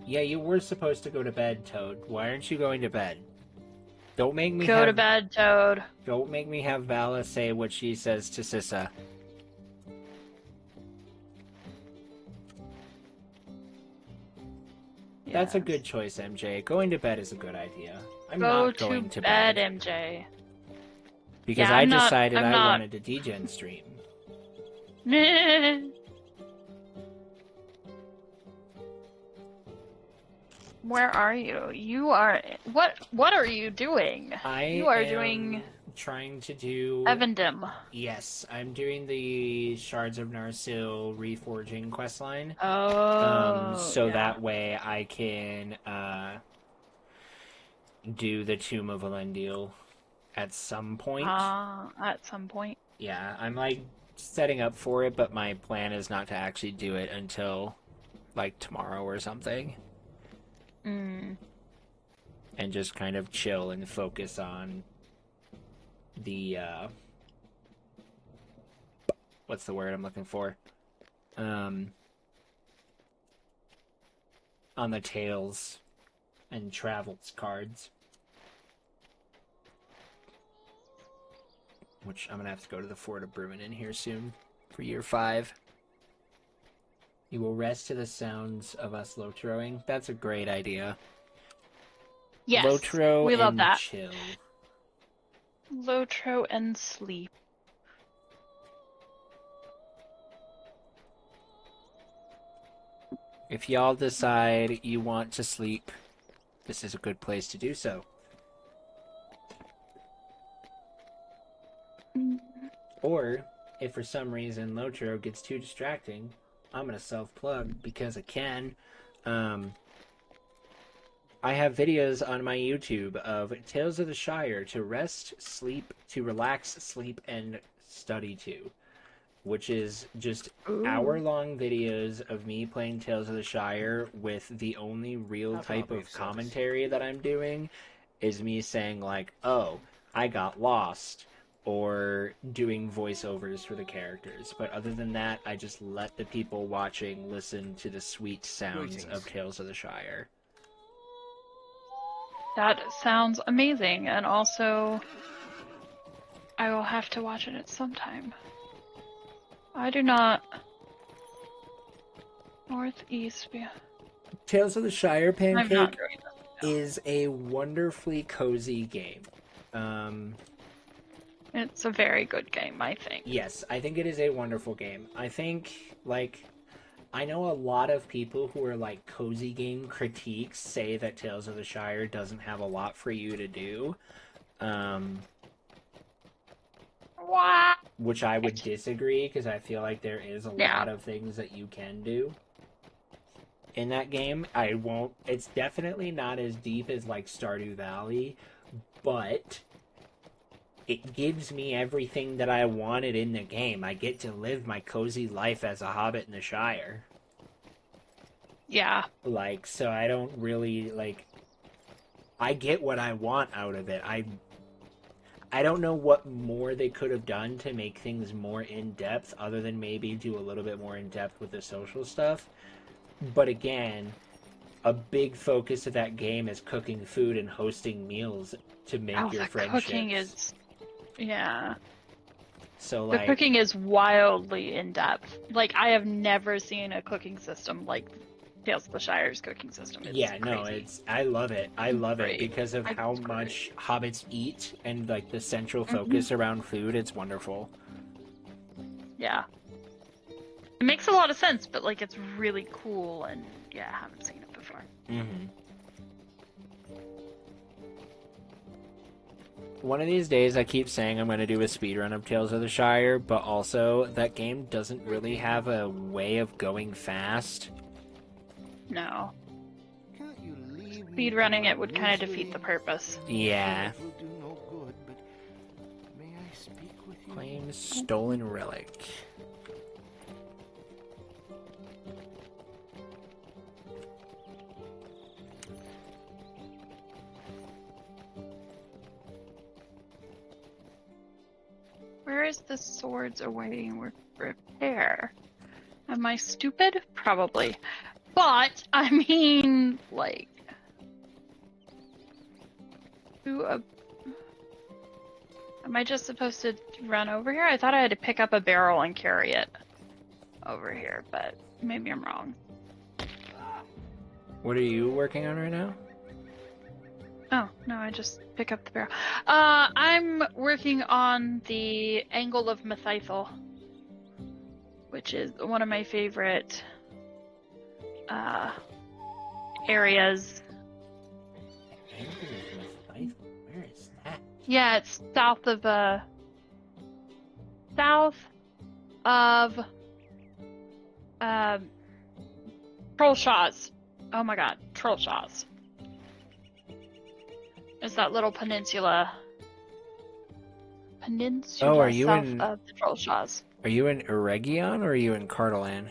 [SPEAKER 1] Yeah, you were supposed to go to bed, Toad. Why aren't you going to bed? Don't make me
[SPEAKER 5] Go to bed, Toad.
[SPEAKER 1] Don't make me have Vala say what she says to Sissa. That's a good choice, MJ. Going to bed is a good idea. I'm
[SPEAKER 5] Go
[SPEAKER 1] not going to
[SPEAKER 5] bed,
[SPEAKER 1] bed.
[SPEAKER 5] MJ.
[SPEAKER 1] Because
[SPEAKER 5] Yeah,
[SPEAKER 1] I
[SPEAKER 5] I'm not-
[SPEAKER 1] decided
[SPEAKER 5] I'm
[SPEAKER 1] I
[SPEAKER 5] not-
[SPEAKER 1] wanted to DGen stream.
[SPEAKER 5] Where are you? You are... What are you doing? You are doing...
[SPEAKER 1] trying to do...
[SPEAKER 5] Evandim.
[SPEAKER 1] Yes, I'm doing the Shards of Narsil reforging questline.
[SPEAKER 5] Oh,
[SPEAKER 1] So
[SPEAKER 5] yeah.
[SPEAKER 1] that way I can do the Tomb of Elendil at some point.
[SPEAKER 5] At some point.
[SPEAKER 1] Yeah, I'm like setting up for it, but my plan is not to actually do it until like tomorrow or something.
[SPEAKER 5] Mm.
[SPEAKER 1] And just kind of chill and focus on the what's the word I'm looking for? On the Tales and Travels cards. Which I'm gonna have to go to the Fort of Bruin in here soon for year 5. You will rest to the sounds of us lotroing. That's a great idea.
[SPEAKER 5] Yes,
[SPEAKER 1] Lotro
[SPEAKER 5] we love
[SPEAKER 1] and
[SPEAKER 5] that.
[SPEAKER 1] chill.
[SPEAKER 5] Lotro and sleep.
[SPEAKER 1] If y'all decide you want to sleep, this is a good place to do so. Or, if for some reason Lotro gets too distracting, I'm going to self-plug because I can. I have videos on my YouTube of Tales of the Shire to rest, sleep, to relax, sleep, and study to. Which is just hour-long videos of me playing Tales of the Shire with the only real type of commentary that I'm doing is me saying like, oh, I got lost, or doing voiceovers for the characters. But other than that, I just let the people watching listen to the sweet sounds of Tales of the Shire.
[SPEAKER 5] That sounds amazing, and also I will have to watch it at some time. I do not... Northeast...
[SPEAKER 1] Tales of the Shire
[SPEAKER 5] I'm not
[SPEAKER 1] Pancake
[SPEAKER 5] doing this.
[SPEAKER 1] is a wonderfully cozy game.
[SPEAKER 5] It's a very good game, I think.
[SPEAKER 1] Yes, I think it is a wonderful game. I think, like, I know a lot of people who are, like, cozy game critiques say that Tales of the Shire doesn't have a lot for you to do.
[SPEAKER 5] What?
[SPEAKER 1] Which I would disagree, because I feel like there is a
[SPEAKER 5] Yeah.
[SPEAKER 1] lot of things that you can do in that game. It's definitely not as deep as, like, Stardew Valley, but it gives me everything that I wanted in the game. I get to live my cozy life as a hobbit in the Shire.
[SPEAKER 5] Yeah.
[SPEAKER 1] Like, so I don't really, like... I get what I want out of it. I don't know what more they could have done to make things more in-depth, other than maybe do a little bit more in-depth with the social stuff. But again, a big focus of that game is cooking food and hosting meals to make your
[SPEAKER 5] the
[SPEAKER 1] friendships.
[SPEAKER 5] cooking is... Yeah.
[SPEAKER 1] So,
[SPEAKER 5] The
[SPEAKER 1] like...
[SPEAKER 5] cooking is wildly in-depth. Like, I have never seen a cooking system like Tales of the Shire's cooking system. It's crazy.
[SPEAKER 1] I love it. I love
[SPEAKER 5] Great.
[SPEAKER 1] it because of how
[SPEAKER 5] It's
[SPEAKER 1] much hobbits eat and, like, the central focus around food. It's wonderful.
[SPEAKER 5] Yeah. It makes a lot of sense, but, like, it's really cool, and, yeah, I haven't seen it before.
[SPEAKER 1] Mm-hmm. One of these days, I keep saying I'm going to do a speedrun of Tales of the Shire, but also, that game doesn't really have a way of going fast.
[SPEAKER 5] No.
[SPEAKER 3] Can't you leave me
[SPEAKER 5] Speedrunning
[SPEAKER 3] to
[SPEAKER 5] it would kind of
[SPEAKER 3] misery?
[SPEAKER 5] defeat the purpose.
[SPEAKER 1] Yeah.
[SPEAKER 3] It will do no good, but may I speak with you?
[SPEAKER 1] Claim stolen relic.
[SPEAKER 5] Where is the swords awaiting repair? Am I stupid? Probably. But, I mean, like... Am I just supposed to run over here? I thought I had to pick up a barrel and carry it over here, but maybe I'm wrong.
[SPEAKER 1] What are you working on right now?
[SPEAKER 5] Oh, no, I just pick up the barrel. I'm working on the Angle of Methythal, which is one of my favorite areas.
[SPEAKER 1] Where is that?
[SPEAKER 5] Yeah, it's south of Trollshaws. Oh my god, Trollshaws. It's that little peninsula
[SPEAKER 1] Oh, are you
[SPEAKER 5] south
[SPEAKER 1] in?
[SPEAKER 5] of the Trollshaws.
[SPEAKER 1] Are you in Eregion or are you in Cardolan?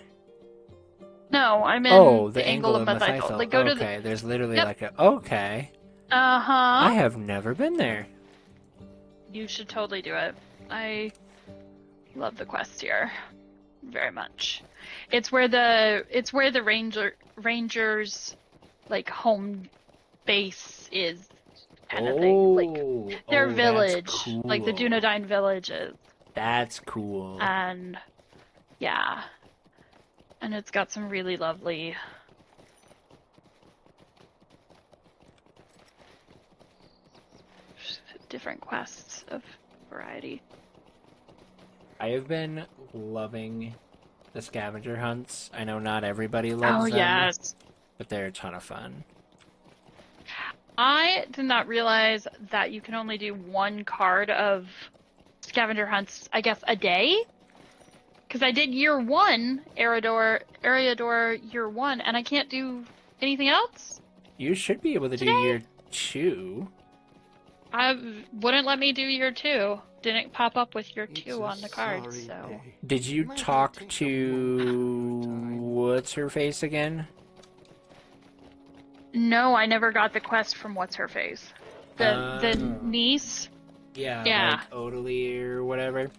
[SPEAKER 5] No, I'm in
[SPEAKER 1] Oh,
[SPEAKER 5] the Angle of Methythal. Like, go to the...
[SPEAKER 1] Okay, there's literally
[SPEAKER 5] Yep.
[SPEAKER 1] like a. Okay.
[SPEAKER 5] Uh-huh.
[SPEAKER 1] I have never been there.
[SPEAKER 5] You should totally do it. I love the quest here very much. It's where the Rangers like home base is, kind of thing. Like their village,
[SPEAKER 1] that's cool.
[SPEAKER 5] like the Dunedain village is.
[SPEAKER 1] That's cool.
[SPEAKER 5] And yeah. And it's got some really lovely different quests of variety.
[SPEAKER 1] I have been loving the scavenger hunts. I know not everybody loves them.
[SPEAKER 5] Oh yes.
[SPEAKER 1] But they're a ton of fun.
[SPEAKER 5] I did not realize that you can only do one card of scavenger hunts, I guess, a day. Because I did year 1, Eriador year 1, and I can't do anything else?
[SPEAKER 1] You should be able to do year 2.
[SPEAKER 5] Wouldn't let me do year 2. Didn't pop up with year 2 on the card, so...
[SPEAKER 3] Day.
[SPEAKER 1] Did you talk to... what's her face again?
[SPEAKER 5] No, I never got the quest from What's-Her-Face. The niece?
[SPEAKER 1] Yeah,
[SPEAKER 5] Yeah.
[SPEAKER 1] like Odalie or whatever.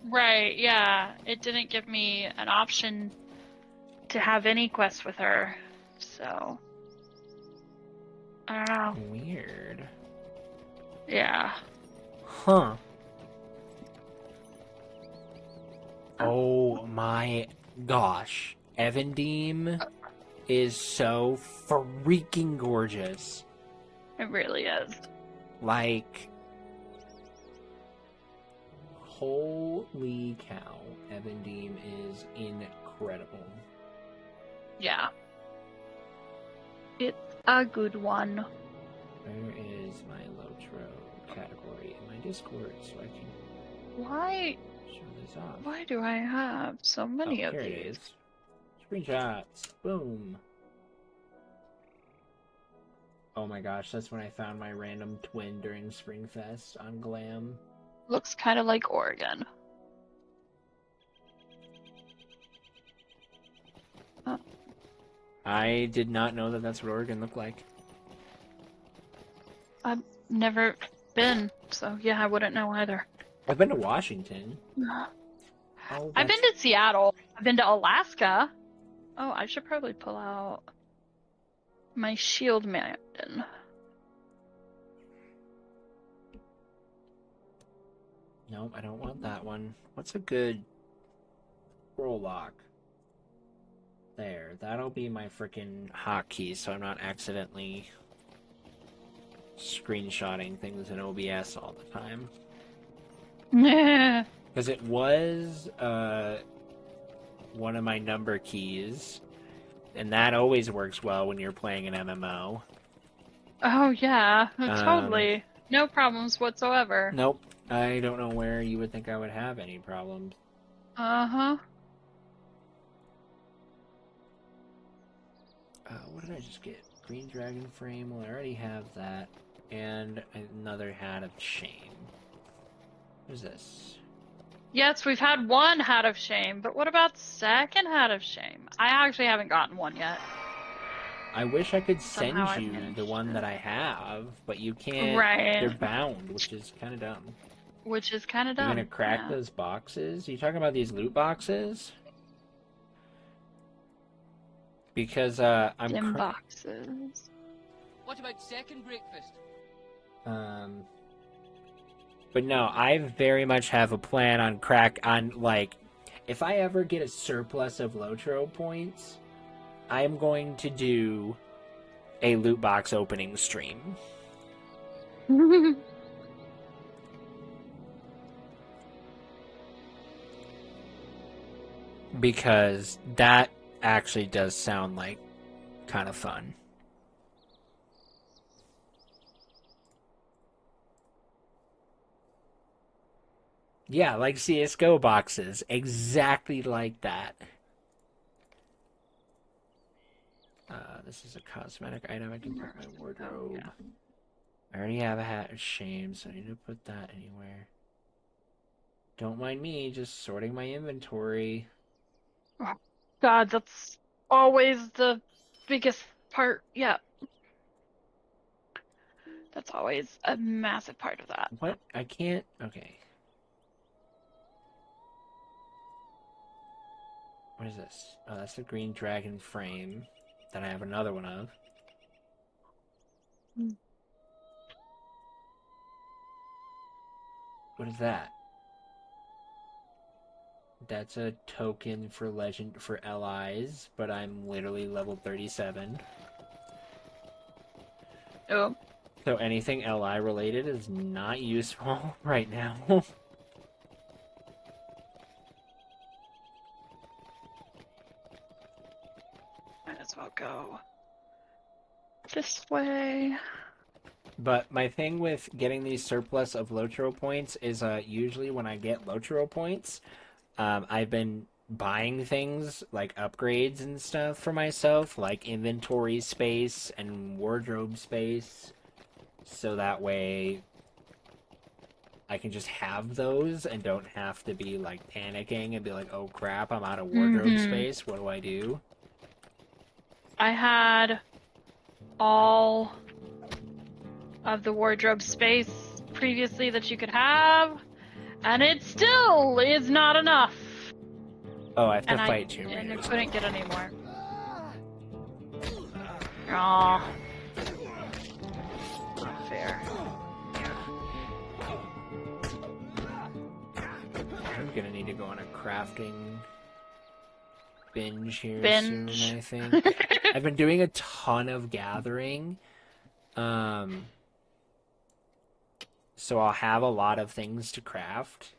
[SPEAKER 5] Right, yeah. It didn't give me an option to have any quest with her, so... I don't know.
[SPEAKER 1] Weird.
[SPEAKER 5] Yeah.
[SPEAKER 1] Huh. Oh my gosh. Evandeem is so freaking gorgeous.
[SPEAKER 5] It really is.
[SPEAKER 1] Like... holy cow. Evandeem is incredible.
[SPEAKER 5] Yeah. It's a good one.
[SPEAKER 1] Where is my LOTRO category in my Discord so I can
[SPEAKER 5] Why
[SPEAKER 1] show this off?
[SPEAKER 5] why do I have so many of
[SPEAKER 1] Here it
[SPEAKER 5] these?
[SPEAKER 1] is. Screenshots. Boom. Oh my gosh, that's when I found my random twin during Springfest on Glam.
[SPEAKER 5] Looks kind of like Oregon. Oh.
[SPEAKER 1] I did not know that that's what Oregon looked like.
[SPEAKER 5] I've never been, so yeah, I wouldn't know either.
[SPEAKER 1] I've been to Washington.
[SPEAKER 5] I've been to Seattle. I've been to Alaska. Oh, I should probably pull out my shield mountain.
[SPEAKER 1] Nope, I don't want that one. What's a good scroll lock? There, that'll be my freaking hotkey so I'm not accidentally screenshotting things in OBS all the time. Because it was one of my number keys, and that always works well when you're playing an MMO.
[SPEAKER 5] Oh yeah, totally. No problems whatsoever.
[SPEAKER 1] Nope, I don't know where you would think I would have any problems.
[SPEAKER 5] Uh-huh.
[SPEAKER 1] What did I just get? Green Dragon Frame, well I already have that, and another Hat of Shame. What is this?
[SPEAKER 5] Yes, we've had one Hat of Shame, but what about second Hat of Shame? I actually haven't gotten one yet.
[SPEAKER 1] I wish I could send
[SPEAKER 5] Somehow I've
[SPEAKER 1] you the
[SPEAKER 5] managed
[SPEAKER 1] one
[SPEAKER 5] to.
[SPEAKER 1] that I have, but you can't.
[SPEAKER 5] Right.
[SPEAKER 1] They're bound, which is kind of dumb.
[SPEAKER 5] Which is kind of
[SPEAKER 1] You're
[SPEAKER 5] dumb.
[SPEAKER 1] gonna crack
[SPEAKER 5] Yeah.
[SPEAKER 1] those boxes? You talking about these loot boxes? Because I'm
[SPEAKER 5] Dim boxes.
[SPEAKER 6] What about second breakfast?
[SPEAKER 1] But no, I very much have a plan on like, if I ever get a surplus of LOTRO points, I'm going to do a loot box opening stream. Because that actually does sound like kind of fun. Yeah, like CSGO boxes. Exactly like that. This is a cosmetic item. I can put in my wardrobe.
[SPEAKER 5] Oh, yeah.
[SPEAKER 1] I already have a hat. Shame, so I need to put that anywhere. Don't mind me just sorting my inventory.
[SPEAKER 5] Oh, God, that's always the biggest part. Yeah. That's always a massive part of that.
[SPEAKER 1] What? I can't... Okay. What is this? Oh, that's the green dragon frame that I have another one of. What is that? That's a token for legend for LIs, but I'm literally level 37.
[SPEAKER 5] Oh.
[SPEAKER 1] So anything LI related is not useful right now.
[SPEAKER 5] Might as well go this way.
[SPEAKER 1] But my thing with getting these surplus of LOTRO points is usually when I get LOTRO points, I've been buying things like upgrades and stuff for myself, like inventory space and wardrobe space, so that way I can just have those and don't have to be like panicking and be like, oh crap, I'm out of wardrobe space. What do I do?
[SPEAKER 5] I had all of the wardrobe space previously that you could have, and it still is not enough.
[SPEAKER 1] Oh, I have to
[SPEAKER 5] And
[SPEAKER 1] fight Tomb
[SPEAKER 5] and I
[SPEAKER 1] Raiders.
[SPEAKER 5] couldn't get any more. Aw. Not fair.
[SPEAKER 1] I'm gonna need to go on a crafting binge here
[SPEAKER 5] Binge.
[SPEAKER 1] soon, I think. I've been doing a ton of gathering. So I'll have a lot of things to craft,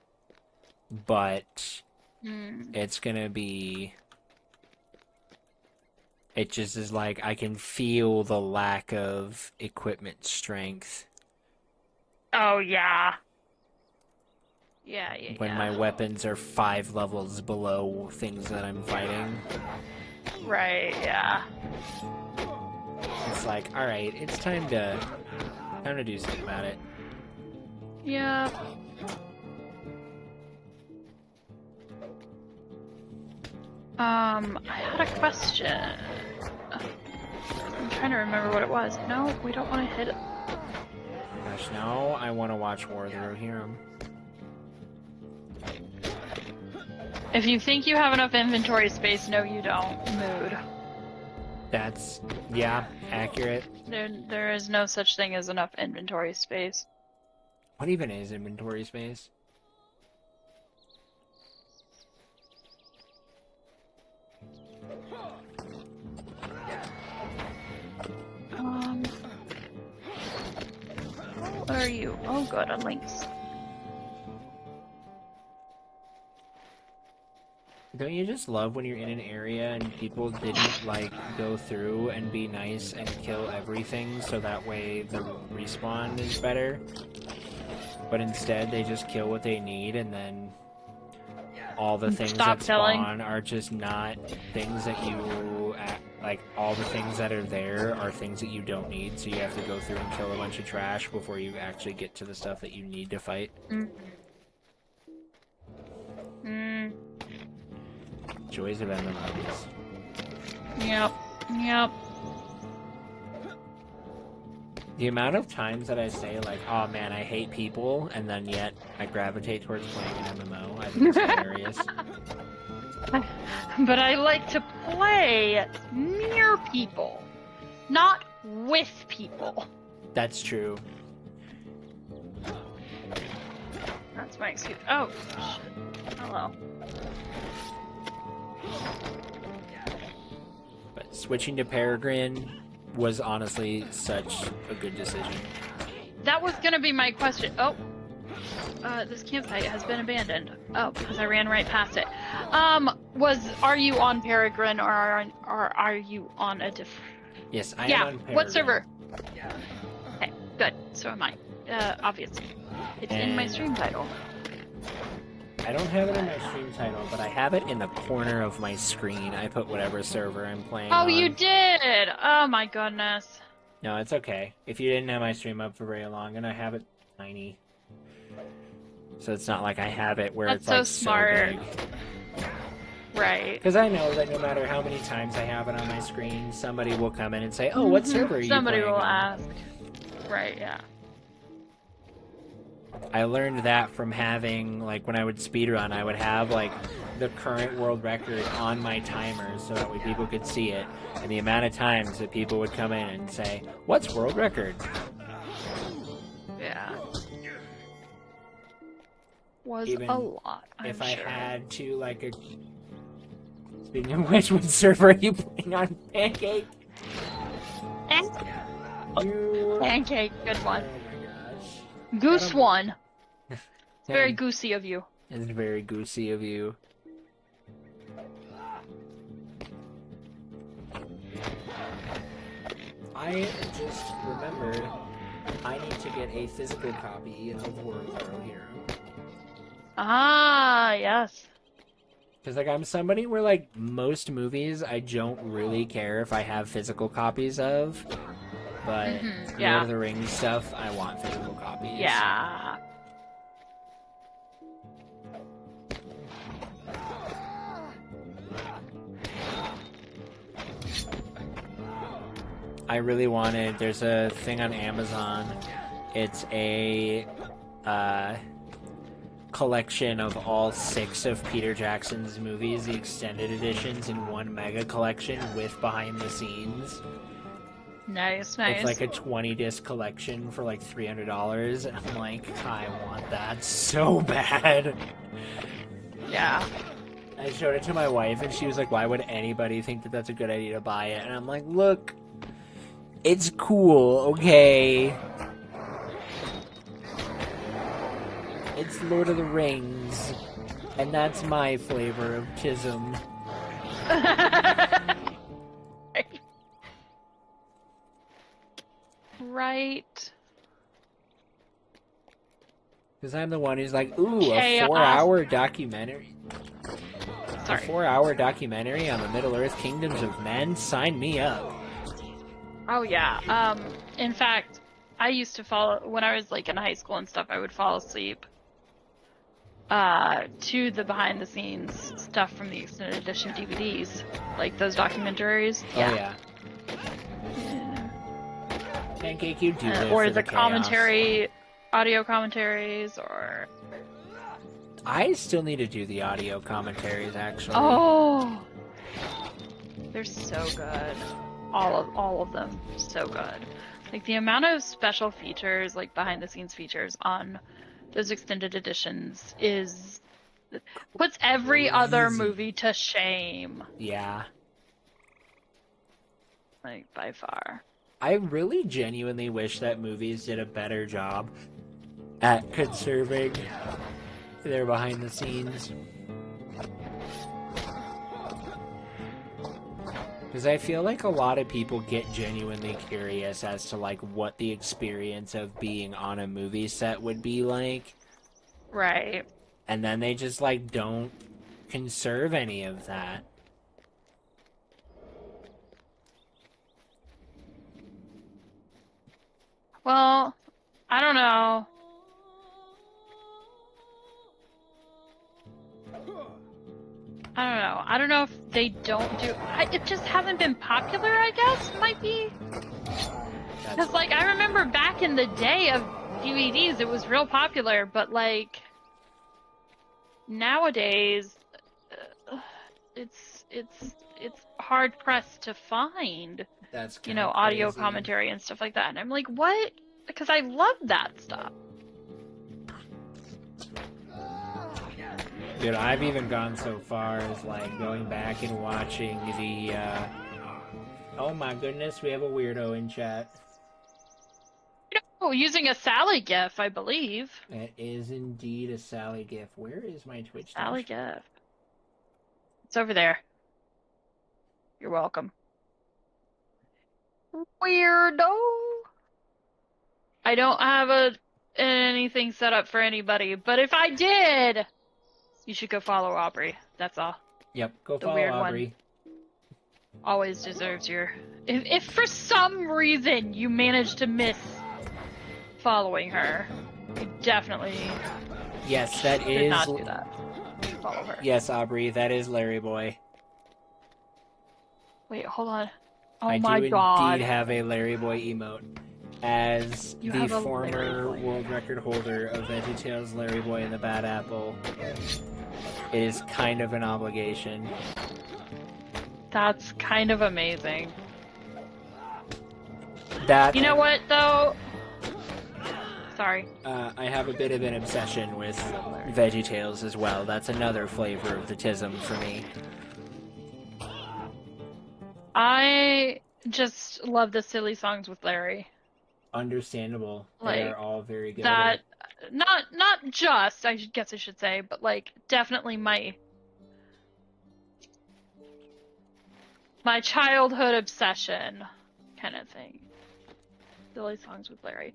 [SPEAKER 1] but it's gonna be... It just is like, I can feel the lack of equipment strength.
[SPEAKER 5] Oh, yeah. Yeah.
[SPEAKER 1] When my weapons are 5 levels below things that I'm fighting.
[SPEAKER 5] Right, yeah.
[SPEAKER 1] It's like, alright, it's time to do something about it.
[SPEAKER 5] Yeah. I had a question. I'm trying to remember what it was. No, we don't want to hit it.
[SPEAKER 1] Gosh, no, I want to watch War of the Rohirrim.
[SPEAKER 5] If you think you have enough inventory space, no, you don't. Mood.
[SPEAKER 1] That's, yeah, accurate.
[SPEAKER 5] There is no such thing as enough inventory space.
[SPEAKER 1] What even is inventory space?
[SPEAKER 5] What are you? Oh, good, on links.
[SPEAKER 1] Don't you just love when you're in an area and people didn't, like, go through and be nice and kill everything so that way the respawn is better? But instead they just kill what they need and then all the things
[SPEAKER 5] Stop
[SPEAKER 1] that
[SPEAKER 5] killing.
[SPEAKER 1] spawn are just not things that you... Like, all the things that are there are things that you don't need, so you have to go through and kill a bunch of trash before you actually get to the stuff that you need to fight. Joys of MMOs.
[SPEAKER 5] Yep.
[SPEAKER 1] The amount of times that I say, like, oh man, I hate people, and then yet I gravitate towards playing an MMO, I think it's hilarious.
[SPEAKER 5] But I like to play near people, not with people.
[SPEAKER 1] That's true.
[SPEAKER 5] That's my excuse. Oh, shit. Hello.
[SPEAKER 1] But switching to Peregrine was honestly such a good decision.
[SPEAKER 5] That was gonna be my question. Oh. This campsite has been abandoned. Oh, because I ran right past it. Are you on Peregrine or are you on a different...
[SPEAKER 1] Yes, I am on Peregrine.
[SPEAKER 5] What server? Okay, good. So am I. Obviously. It's in my stream title.
[SPEAKER 1] I don't have it in my stream title, but I have it in the corner of my screen. I put whatever server I'm playing on.
[SPEAKER 5] Oh, you did! Oh my goodness.
[SPEAKER 1] No, it's okay. If you didn't have my stream up for very long, and I have it tiny. So it's not like I have it where
[SPEAKER 5] That's
[SPEAKER 1] it's like
[SPEAKER 5] so smart.
[SPEAKER 1] so big.
[SPEAKER 5] Right.
[SPEAKER 1] Because I know that no matter how many times I have it on my screen, somebody will come in and say, oh, what server are you
[SPEAKER 5] Somebody
[SPEAKER 1] playing
[SPEAKER 5] will
[SPEAKER 1] on?
[SPEAKER 5] ask. Right, yeah.
[SPEAKER 1] I learned that from having, like, when I would speedrun, I would have, like, the current world record on my timer so that way people could see it. And the amount of times that people would come in and say, what's world record?
[SPEAKER 5] Yeah. Was
[SPEAKER 1] Even
[SPEAKER 5] a lot, I'm
[SPEAKER 1] if
[SPEAKER 5] sure.
[SPEAKER 1] I had to, like, speaking of which, what server are you playing on? Pancake?
[SPEAKER 5] Pancake, good one.
[SPEAKER 1] Oh my gosh.
[SPEAKER 5] Goose one. It's very goosey of you.
[SPEAKER 1] It's very goosey of you. I just remembered I need to get a physical copy of LOTRO Hero.
[SPEAKER 5] Ah, yes.
[SPEAKER 1] Because, like, I'm somebody where, like, most movies I don't really care if I have physical copies of. But
[SPEAKER 5] yeah.
[SPEAKER 1] Lord of the Rings stuff, I want physical copies.
[SPEAKER 5] Yeah.
[SPEAKER 1] I really wanted, there's a thing on Amazon. It's a collection of all 6 of Peter Jackson's movies, the extended editions, in one mega collection with behind the scenes.
[SPEAKER 5] Nice, nice.
[SPEAKER 1] It's like a 20-disc collection for like $300, and I'm like, I want that so bad.
[SPEAKER 5] Yeah.
[SPEAKER 1] I showed it to my wife, and she was like, why would anybody think that that's a good idea to buy it? And I'm like, look, it's cool, okay? It's Lord of the Rings, and that's my flavor of chism.
[SPEAKER 5] Right.
[SPEAKER 1] Because I'm the one who's like, ooh, a
[SPEAKER 5] Chaos.
[SPEAKER 1] 4-hour documentary.
[SPEAKER 5] Sorry.
[SPEAKER 1] A 4-hour documentary on the Middle-earth kingdoms of men? Sign me up.
[SPEAKER 5] Oh, yeah. In fact, I used to when I was, like, in high school and stuff, I would fall asleep to the behind-the-scenes stuff from the extended edition DVDs. Like, those documentaries.
[SPEAKER 1] Oh, yeah. Pancake, you do live
[SPEAKER 5] or
[SPEAKER 1] for
[SPEAKER 5] the
[SPEAKER 1] chaos.
[SPEAKER 5] commentary, audio commentaries, or...
[SPEAKER 1] I still need to do the audio commentaries, actually.
[SPEAKER 5] Oh! They're so good. All of them. So good. Like, the amount of special features, like, behind-the-scenes features on those extended editions puts every other movie to shame.
[SPEAKER 1] Yeah.
[SPEAKER 5] Like, by far.
[SPEAKER 1] I really genuinely wish that movies did a better job at conserving their behind the scenes. Because I feel like a lot of people get genuinely curious as to, like, what the experience of being on a movie set would be like.
[SPEAKER 5] Right.
[SPEAKER 1] And then they just, like, don't conserve any of that.
[SPEAKER 5] Well, I don't know. I don't know if they don't do... it just hasn't been popular, I guess, might be. Because, like, I remember back in the day of DVDs, it was real popular, but, like, nowadays, it's hard pressed to find,
[SPEAKER 1] That's
[SPEAKER 5] you
[SPEAKER 1] kind
[SPEAKER 5] know,
[SPEAKER 1] of
[SPEAKER 5] audio
[SPEAKER 1] crazy.
[SPEAKER 5] commentary and stuff like that. And I'm like, what? Because I love that stuff.
[SPEAKER 1] Dude, I've even gone so far as like going back and watching the. Oh my goodness, we have a weirdo in chat.
[SPEAKER 5] Oh, using a Sally GIF, I believe.
[SPEAKER 1] It is indeed a Sally GIF. Where is my Twitch?
[SPEAKER 5] Sally GIF. It's over there. You're welcome. Weirdo. I don't have anything set up for anybody, but if I did, you should go follow Aubrey. That's all.
[SPEAKER 1] Yep, go
[SPEAKER 5] The
[SPEAKER 1] follow
[SPEAKER 5] weird
[SPEAKER 1] Aubrey.
[SPEAKER 5] one always deserves your. If for some reason you manage to miss following her, you definitely
[SPEAKER 1] Yes, that
[SPEAKER 5] should
[SPEAKER 1] is.
[SPEAKER 5] not do that. Follow her.
[SPEAKER 1] Yes, Aubrey, that is Larry Boy.
[SPEAKER 5] Wait, hold on. Oh
[SPEAKER 1] I
[SPEAKER 5] my
[SPEAKER 1] do
[SPEAKER 5] god.
[SPEAKER 1] indeed have a Larry Boy emote. As
[SPEAKER 5] You
[SPEAKER 1] the
[SPEAKER 5] have a
[SPEAKER 1] former
[SPEAKER 5] Larry Boy.
[SPEAKER 1] world record holder of VeggieTales, Larry Boy and the Bad Apple, it is kind of an obligation.
[SPEAKER 5] That's kind of amazing.
[SPEAKER 1] That
[SPEAKER 5] You know what, though? Sorry.
[SPEAKER 1] I have a bit of an obsession with VeggieTales as well. That's another flavor of the tism for me.
[SPEAKER 5] I just love the silly songs with Larry.
[SPEAKER 1] Understandable.
[SPEAKER 5] Like,
[SPEAKER 1] They're all very good.
[SPEAKER 5] That, not just, guess I should say, but like, definitely my childhood obsession kind of thing. Silly songs with Larry.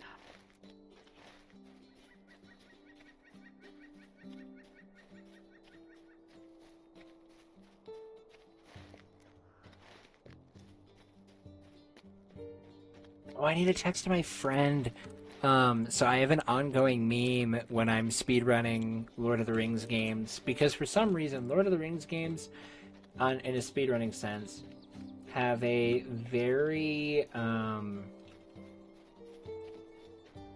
[SPEAKER 1] Oh, I need to text my friend. So I have an ongoing meme when I'm speedrunning Lord of the Rings games, because for some reason, Lord of the Rings games, in a speedrunning sense, have a very,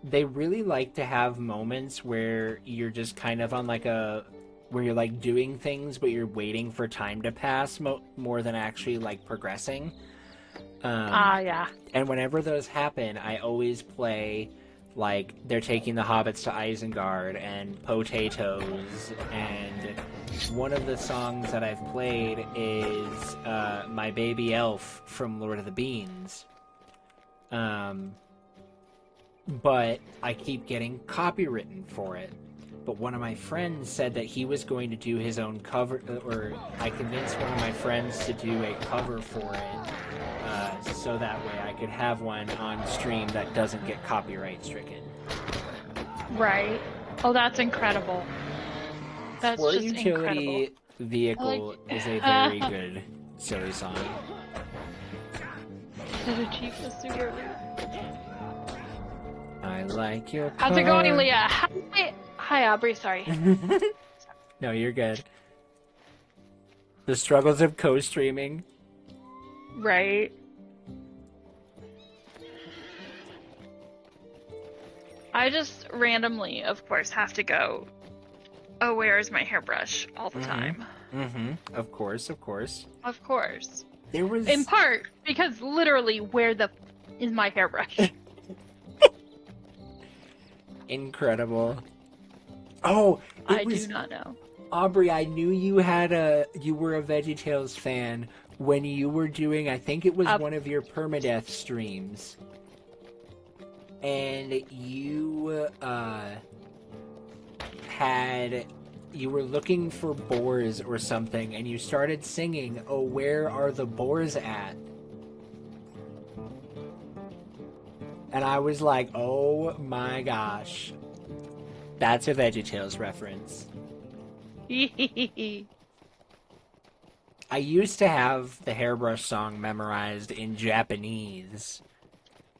[SPEAKER 1] they really like to have moments where you're just kind of on like where you're like doing things, but you're waiting for time to pass more than actually like progressing.
[SPEAKER 5] Yeah.
[SPEAKER 1] And whenever those happen, I always play, like, they're taking the hobbits to Isengard and Potatoes, and one of the songs that I've played is My Baby Elf from Lord of the Beans. But I keep getting copywritten for it. But one of my friends said that he was going to do his own cover, or I convinced one of my friends to do a cover for it. So that way I could have one on stream that doesn't get copyright stricken.
[SPEAKER 5] Right. Oh, that's incredible. That's
[SPEAKER 1] Sport
[SPEAKER 5] just
[SPEAKER 1] Utility
[SPEAKER 5] incredible.
[SPEAKER 1] Vehicle is a very good silly song.
[SPEAKER 5] Did it achieve the super?
[SPEAKER 1] I like your car.
[SPEAKER 5] How's it going, Leah? Hi, Aubrey. Sorry.
[SPEAKER 1] No, you're good. The struggles of co-streaming.
[SPEAKER 5] Right. I just randomly, of course, have to go. Oh, where is my hairbrush all the time?
[SPEAKER 1] Mm-hmm. Of course, of course.
[SPEAKER 5] Of course.
[SPEAKER 1] There was
[SPEAKER 5] In part because literally, where the is my hairbrush?
[SPEAKER 1] incredible. Oh,
[SPEAKER 5] I do not know.
[SPEAKER 1] Aubrey, I knew you were a VeggieTales fan when you were doing, I think it was one of your permadeath streams. And you you were looking for boars or something, and you started singing, "Oh, where are the boars at?" And I was like, oh my gosh. That's a VeggieTales reference. I used to have the hairbrush song memorized in Japanese.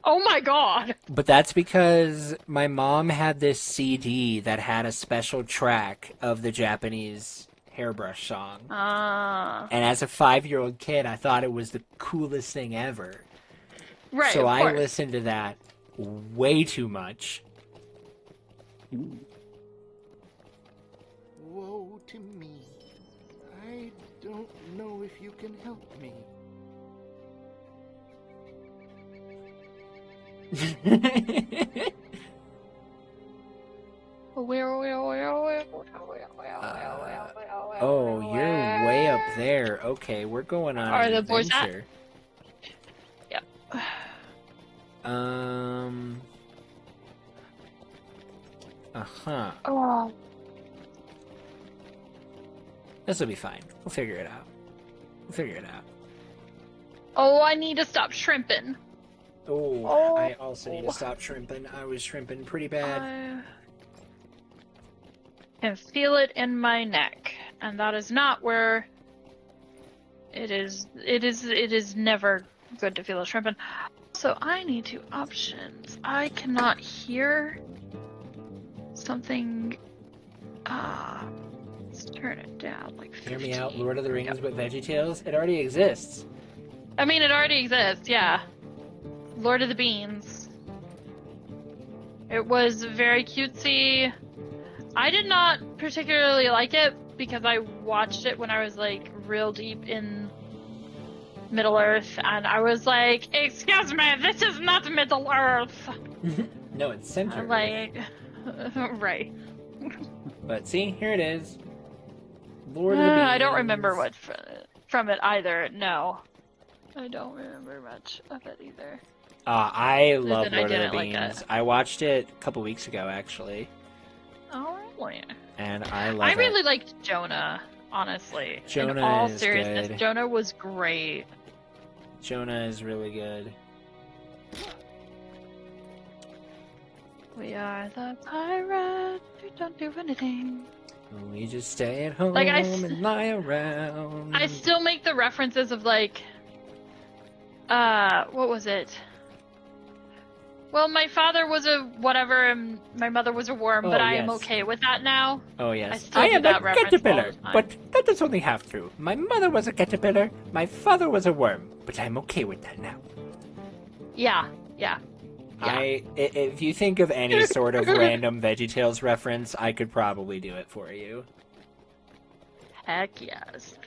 [SPEAKER 5] Oh my god!
[SPEAKER 1] But that's because my mom had this CD that had a special track of the Japanese hairbrush song. And as a 5-year-old kid, I thought it was the coolest thing ever.
[SPEAKER 5] Right,
[SPEAKER 1] So
[SPEAKER 5] of
[SPEAKER 1] I
[SPEAKER 5] course.
[SPEAKER 1] listened to that way too much.
[SPEAKER 3] Woe to me. I don't know if you can help me.
[SPEAKER 1] Oh, you're way up there. Okay, we're going on
[SPEAKER 5] Are
[SPEAKER 1] an
[SPEAKER 5] the boys at?
[SPEAKER 1] adventure.
[SPEAKER 5] Yep.
[SPEAKER 1] Uh-huh.
[SPEAKER 5] Oh.
[SPEAKER 1] This will be fine. We'll figure it out. We'll figure it out.
[SPEAKER 5] Oh, I need to stop shrimping.
[SPEAKER 1] Oh, I also need to stop shrimping. I was shrimping pretty bad.
[SPEAKER 5] I can feel it in my neck, and that is not where it is. It is never good to feel a shrimping. So I need to options. I cannot hear something. Let's turn it down like 15.
[SPEAKER 1] Hear me out, Lord of the Rings with VeggieTales? It already exists.
[SPEAKER 5] I mean, it already exists, yeah. Lord of the Beans. It was very cutesy. I did not particularly like it because I watched it when I was like real deep in Middle Earth, and I was like, "Excuse me, this is not Middle Earth."
[SPEAKER 1] No, it's Center.
[SPEAKER 5] Like, right.
[SPEAKER 1] But see, here it is. Lord of the Beans.
[SPEAKER 5] I don't remember what from it either. No, I don't remember much of it either.
[SPEAKER 1] I love
[SPEAKER 5] Then I
[SPEAKER 1] Lord of the
[SPEAKER 5] didn't like
[SPEAKER 1] Beans.
[SPEAKER 5] it.
[SPEAKER 1] I watched it a couple weeks ago, actually,
[SPEAKER 5] Oh, really?
[SPEAKER 1] and I love
[SPEAKER 5] I
[SPEAKER 1] it.
[SPEAKER 5] really liked Jonah, honestly.
[SPEAKER 1] Jonah
[SPEAKER 5] In all
[SPEAKER 1] is
[SPEAKER 5] seriousness,
[SPEAKER 1] good.
[SPEAKER 5] Jonah was great.
[SPEAKER 1] Jonah is really good.
[SPEAKER 5] We are the pirates who don't do anything.
[SPEAKER 1] We just stay at home
[SPEAKER 5] Like,
[SPEAKER 1] and lie around.
[SPEAKER 5] I still make the references of like, what was it? Well, my father was a whatever, and my mother was a worm, but
[SPEAKER 1] Oh,
[SPEAKER 5] I am
[SPEAKER 1] yes.
[SPEAKER 5] okay with that now.
[SPEAKER 1] Oh, yes.
[SPEAKER 5] I still do
[SPEAKER 1] am
[SPEAKER 5] that
[SPEAKER 1] a
[SPEAKER 5] reference
[SPEAKER 1] caterpillar,
[SPEAKER 5] all the time.
[SPEAKER 1] but that is only half true. My mother was a caterpillar, my father was a worm, but I'm okay with that now.
[SPEAKER 5] Yeah.
[SPEAKER 1] If you think of any sort of random VeggieTales reference, I could probably do it for you.
[SPEAKER 5] Heck yes.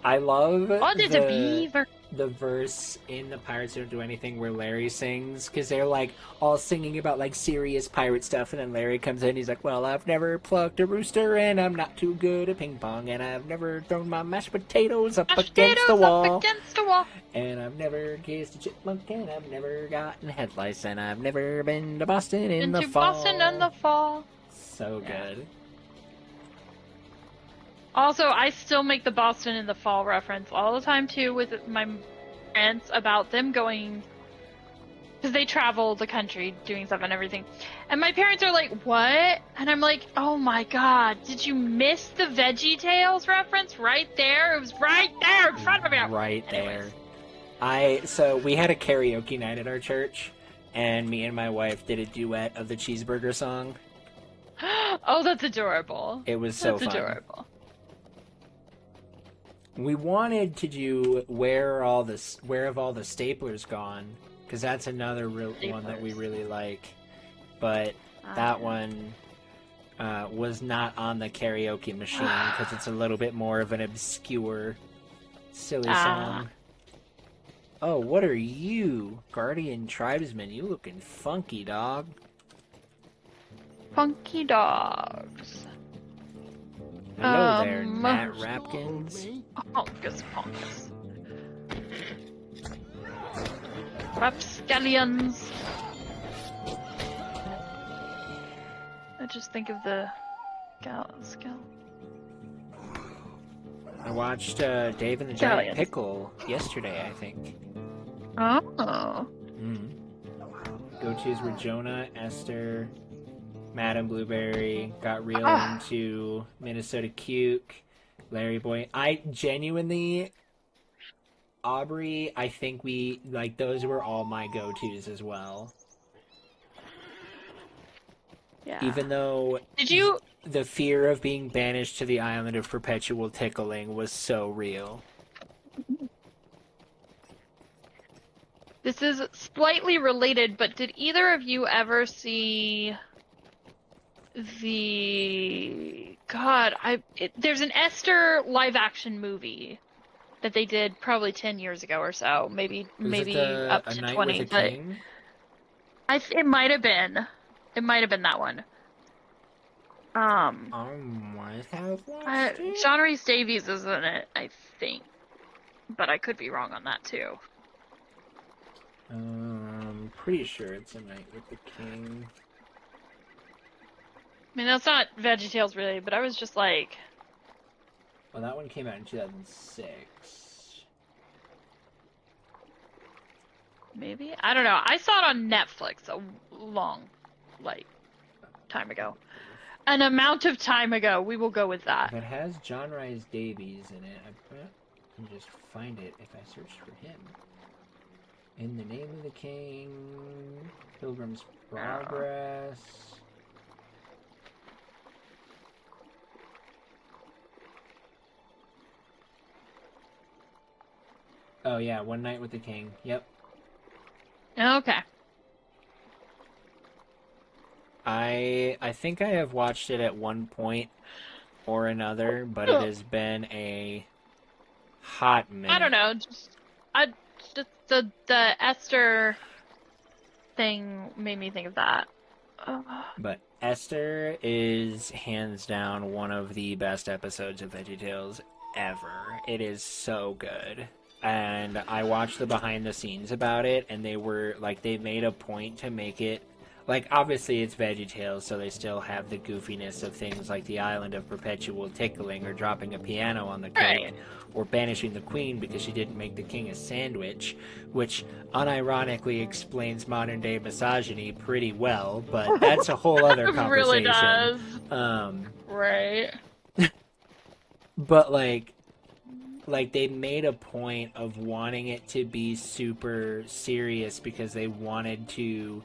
[SPEAKER 1] I love
[SPEAKER 5] Oh, there's a beaver.
[SPEAKER 1] the verse in the Pirates Don't Do Anything where Larry sings, because they're like all singing about like serious pirate stuff, and then Larry comes in, he's like, well, I've never plucked a rooster, and I'm not too good at ping pong, and I've never thrown my mashed potatoes up against the wall, and I've never kissed a chipmunk, and I've never gotten head lice, and I've never been to Boston in the fall.
[SPEAKER 5] Boston in the fall.
[SPEAKER 1] So good.
[SPEAKER 5] Also, I still make the Boston in the fall reference all the time too with my parents about them going, because they travel the country doing stuff and everything, and my parents are like, "What?" And I'm like, "Oh my god, did you miss the VeggieTales reference right there? It was right there in front of you."
[SPEAKER 1] Right
[SPEAKER 5] Anyways.
[SPEAKER 1] there. So we had a karaoke night at our church, and me and my wife did a duet of the cheeseburger song.
[SPEAKER 5] Oh, that's adorable.
[SPEAKER 1] It was so fun.
[SPEAKER 5] That's adorable.
[SPEAKER 1] We wanted to do where have all the staplers gone, because that's another one that we really like, but that one was not on the karaoke machine because it's a little bit more of an obscure, silly song. Oh, what are you, Guardian Tribesman? You looking funky, dog.
[SPEAKER 5] Funky dogs.
[SPEAKER 1] Hello there, Matt Rapkins.
[SPEAKER 5] Honkus ponkus. Rapscallions. I just think of the scale.
[SPEAKER 1] I watched Dave and the Giant Pickle yesterday, I think.
[SPEAKER 5] Oh.
[SPEAKER 1] Go-tos were Jonah, Esther, Madam Blueberry, got real into Minnesota Cuke, Larry Boy. I genuinely, Aubrey, I think those were all my go-tos as well.
[SPEAKER 5] Yeah.
[SPEAKER 1] Even though the fear of being banished to the island of perpetual tickling was so real.
[SPEAKER 5] This is slightly related, but did either of you ever see the... God, there's an Esther live-action movie that they did probably 10 years ago or so, maybe
[SPEAKER 1] Was it
[SPEAKER 5] up
[SPEAKER 1] A
[SPEAKER 5] to
[SPEAKER 1] Night
[SPEAKER 5] 20,
[SPEAKER 1] with a
[SPEAKER 5] but
[SPEAKER 1] King?
[SPEAKER 5] it might have been. It might have been that one.
[SPEAKER 1] I might have watched it.
[SPEAKER 5] John Rhys Davies is in it, I think. But I could be wrong on that too.
[SPEAKER 1] Pretty sure it's A Night with the King.
[SPEAKER 5] I mean, that's not VeggieTales related, but I was just like...
[SPEAKER 1] Well, that one came out in 2006.
[SPEAKER 5] Maybe? I don't know. I saw it on Netflix a long, time ago. An amount of time ago. We will go with that.
[SPEAKER 1] If it has John Rhys Davies in it, I bet I can just find it if I search for him. In the Name of the King, Pilgrim's Progress. Oh yeah, One Night with the King. Yep.
[SPEAKER 5] Okay.
[SPEAKER 1] I think I have watched it at one point or another, but it has been a hot minute.
[SPEAKER 5] I don't know. Just the Esther thing made me think of that.
[SPEAKER 1] But Esther is hands down one of the best episodes of VeggieTales ever. It is so good. And I watched the behind the scenes about it, and they made a point to make it, obviously it's VeggieTales, so they still have the goofiness of things like the island of perpetual tickling, or dropping a piano on the cake,
[SPEAKER 5] Right.
[SPEAKER 1] or banishing the queen because she didn't make the king a sandwich, which unironically explains modern day misogyny pretty well, but that's a whole other
[SPEAKER 5] It really
[SPEAKER 1] conversation.
[SPEAKER 5] does. Right.
[SPEAKER 1] But they made a point of wanting it to be super serious because they wanted to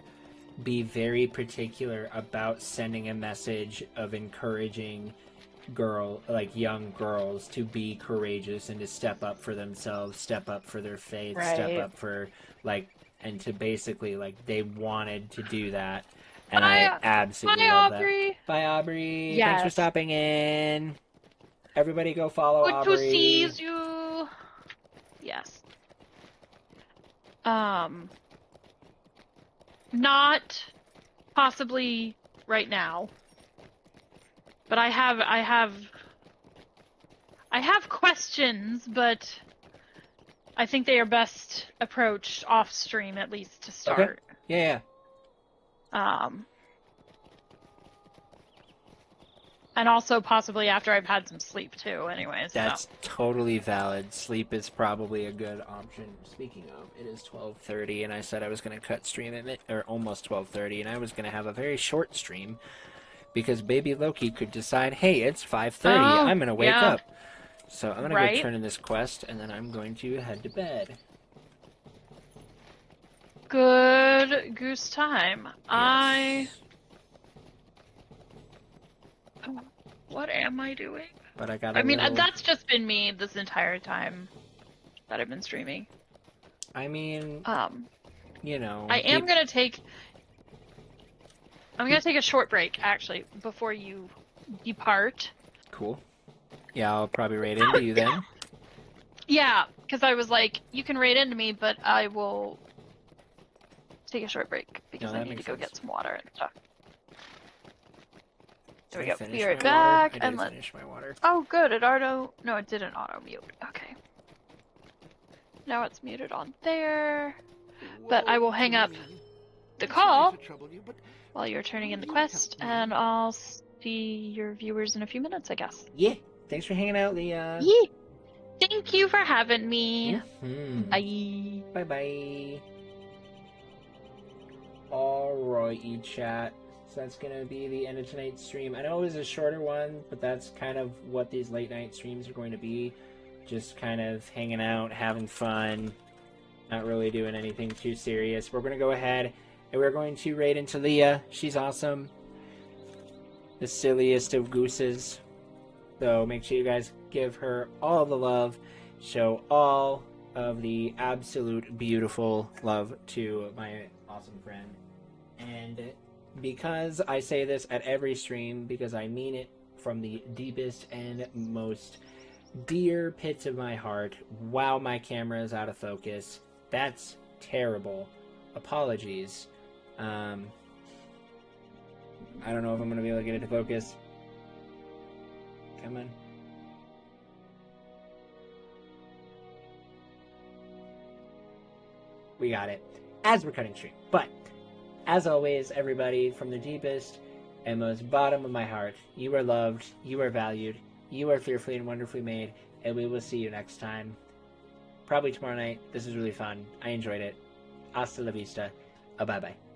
[SPEAKER 1] be very particular about sending a message of encouraging young girls to be courageous and to step up for themselves, step up for their faith,
[SPEAKER 5] Right.
[SPEAKER 1] step up for and to basically they wanted to do that. And
[SPEAKER 5] Bye,
[SPEAKER 1] I absolutely
[SPEAKER 5] bye,
[SPEAKER 1] love
[SPEAKER 5] Aubrey.
[SPEAKER 1] that. Bye, Aubrey.
[SPEAKER 5] Yes.
[SPEAKER 1] Thanks for stopping in. Everybody go follow
[SPEAKER 5] Good
[SPEAKER 1] Aubrey.
[SPEAKER 5] to see you. Yes. Not possibly right now. But I have questions, but I think they are best approached off stream, at least to start.
[SPEAKER 1] Okay. Yeah.
[SPEAKER 5] And also possibly after I've had some sleep too, anyways.
[SPEAKER 1] That's totally valid. Sleep is probably a good option. Speaking of, it is 12:30, and I said I was going to cut stream or almost 12:30, and I was going to have a very short stream because baby Loki could decide, hey, it's 5:30. I'm going to wake up. So I'm going to go turn in this quest, and then I'm going to head to bed.
[SPEAKER 5] Good goose time.
[SPEAKER 1] Yes.
[SPEAKER 5] What am I doing?
[SPEAKER 1] But I got
[SPEAKER 5] that's just been me this entire time that I've been streaming.
[SPEAKER 1] I mean, you know.
[SPEAKER 5] I'm gonna take a short break, actually, before you depart.
[SPEAKER 1] Cool. Yeah, I'll probably raid into you then.
[SPEAKER 5] Yeah, because I was like, you can raid into me, but I will take a short break because I need to go get some water and stuff. There we go. Be right back.
[SPEAKER 1] I did finish my water.
[SPEAKER 5] Oh, good. It didn't auto mute. Okay. Now it's muted on there. But I will hang up the call while you're turning in the quest, and I'll see your viewers in a few minutes, I guess.
[SPEAKER 1] Yeah. Thanks for hanging out, Leah.
[SPEAKER 5] Yeah. Thank you for having me.
[SPEAKER 1] Mm-hmm.
[SPEAKER 5] Bye.
[SPEAKER 1] Bye-bye. Alrighty, chat. So that's going to be the end of tonight's stream. I know it was a shorter one, but that's kind of what these late night streams are going to be. Just kind of hanging out, having fun, not really doing anything too serious. We're going to go ahead and we're going to raid into Leah. She's awesome. The silliest of gooses. So make sure you guys give her all the love. Show all of the absolute beautiful love to my awesome friend. And because I say this at every stream, because I mean it from the deepest and most dear pits of my heart, wow, my camera is out of focus. That's terrible. Apologies. I don't know if I'm going to be able to get it to focus. Come on. We got it. As we're cutting stream. But, as always, everybody, from the deepest and most bottom of my heart, you are loved, you are valued, you are fearfully and wonderfully made, and we will see you next time. Probably tomorrow night. This is really fun. I enjoyed it. Hasta la vista. Bye-bye.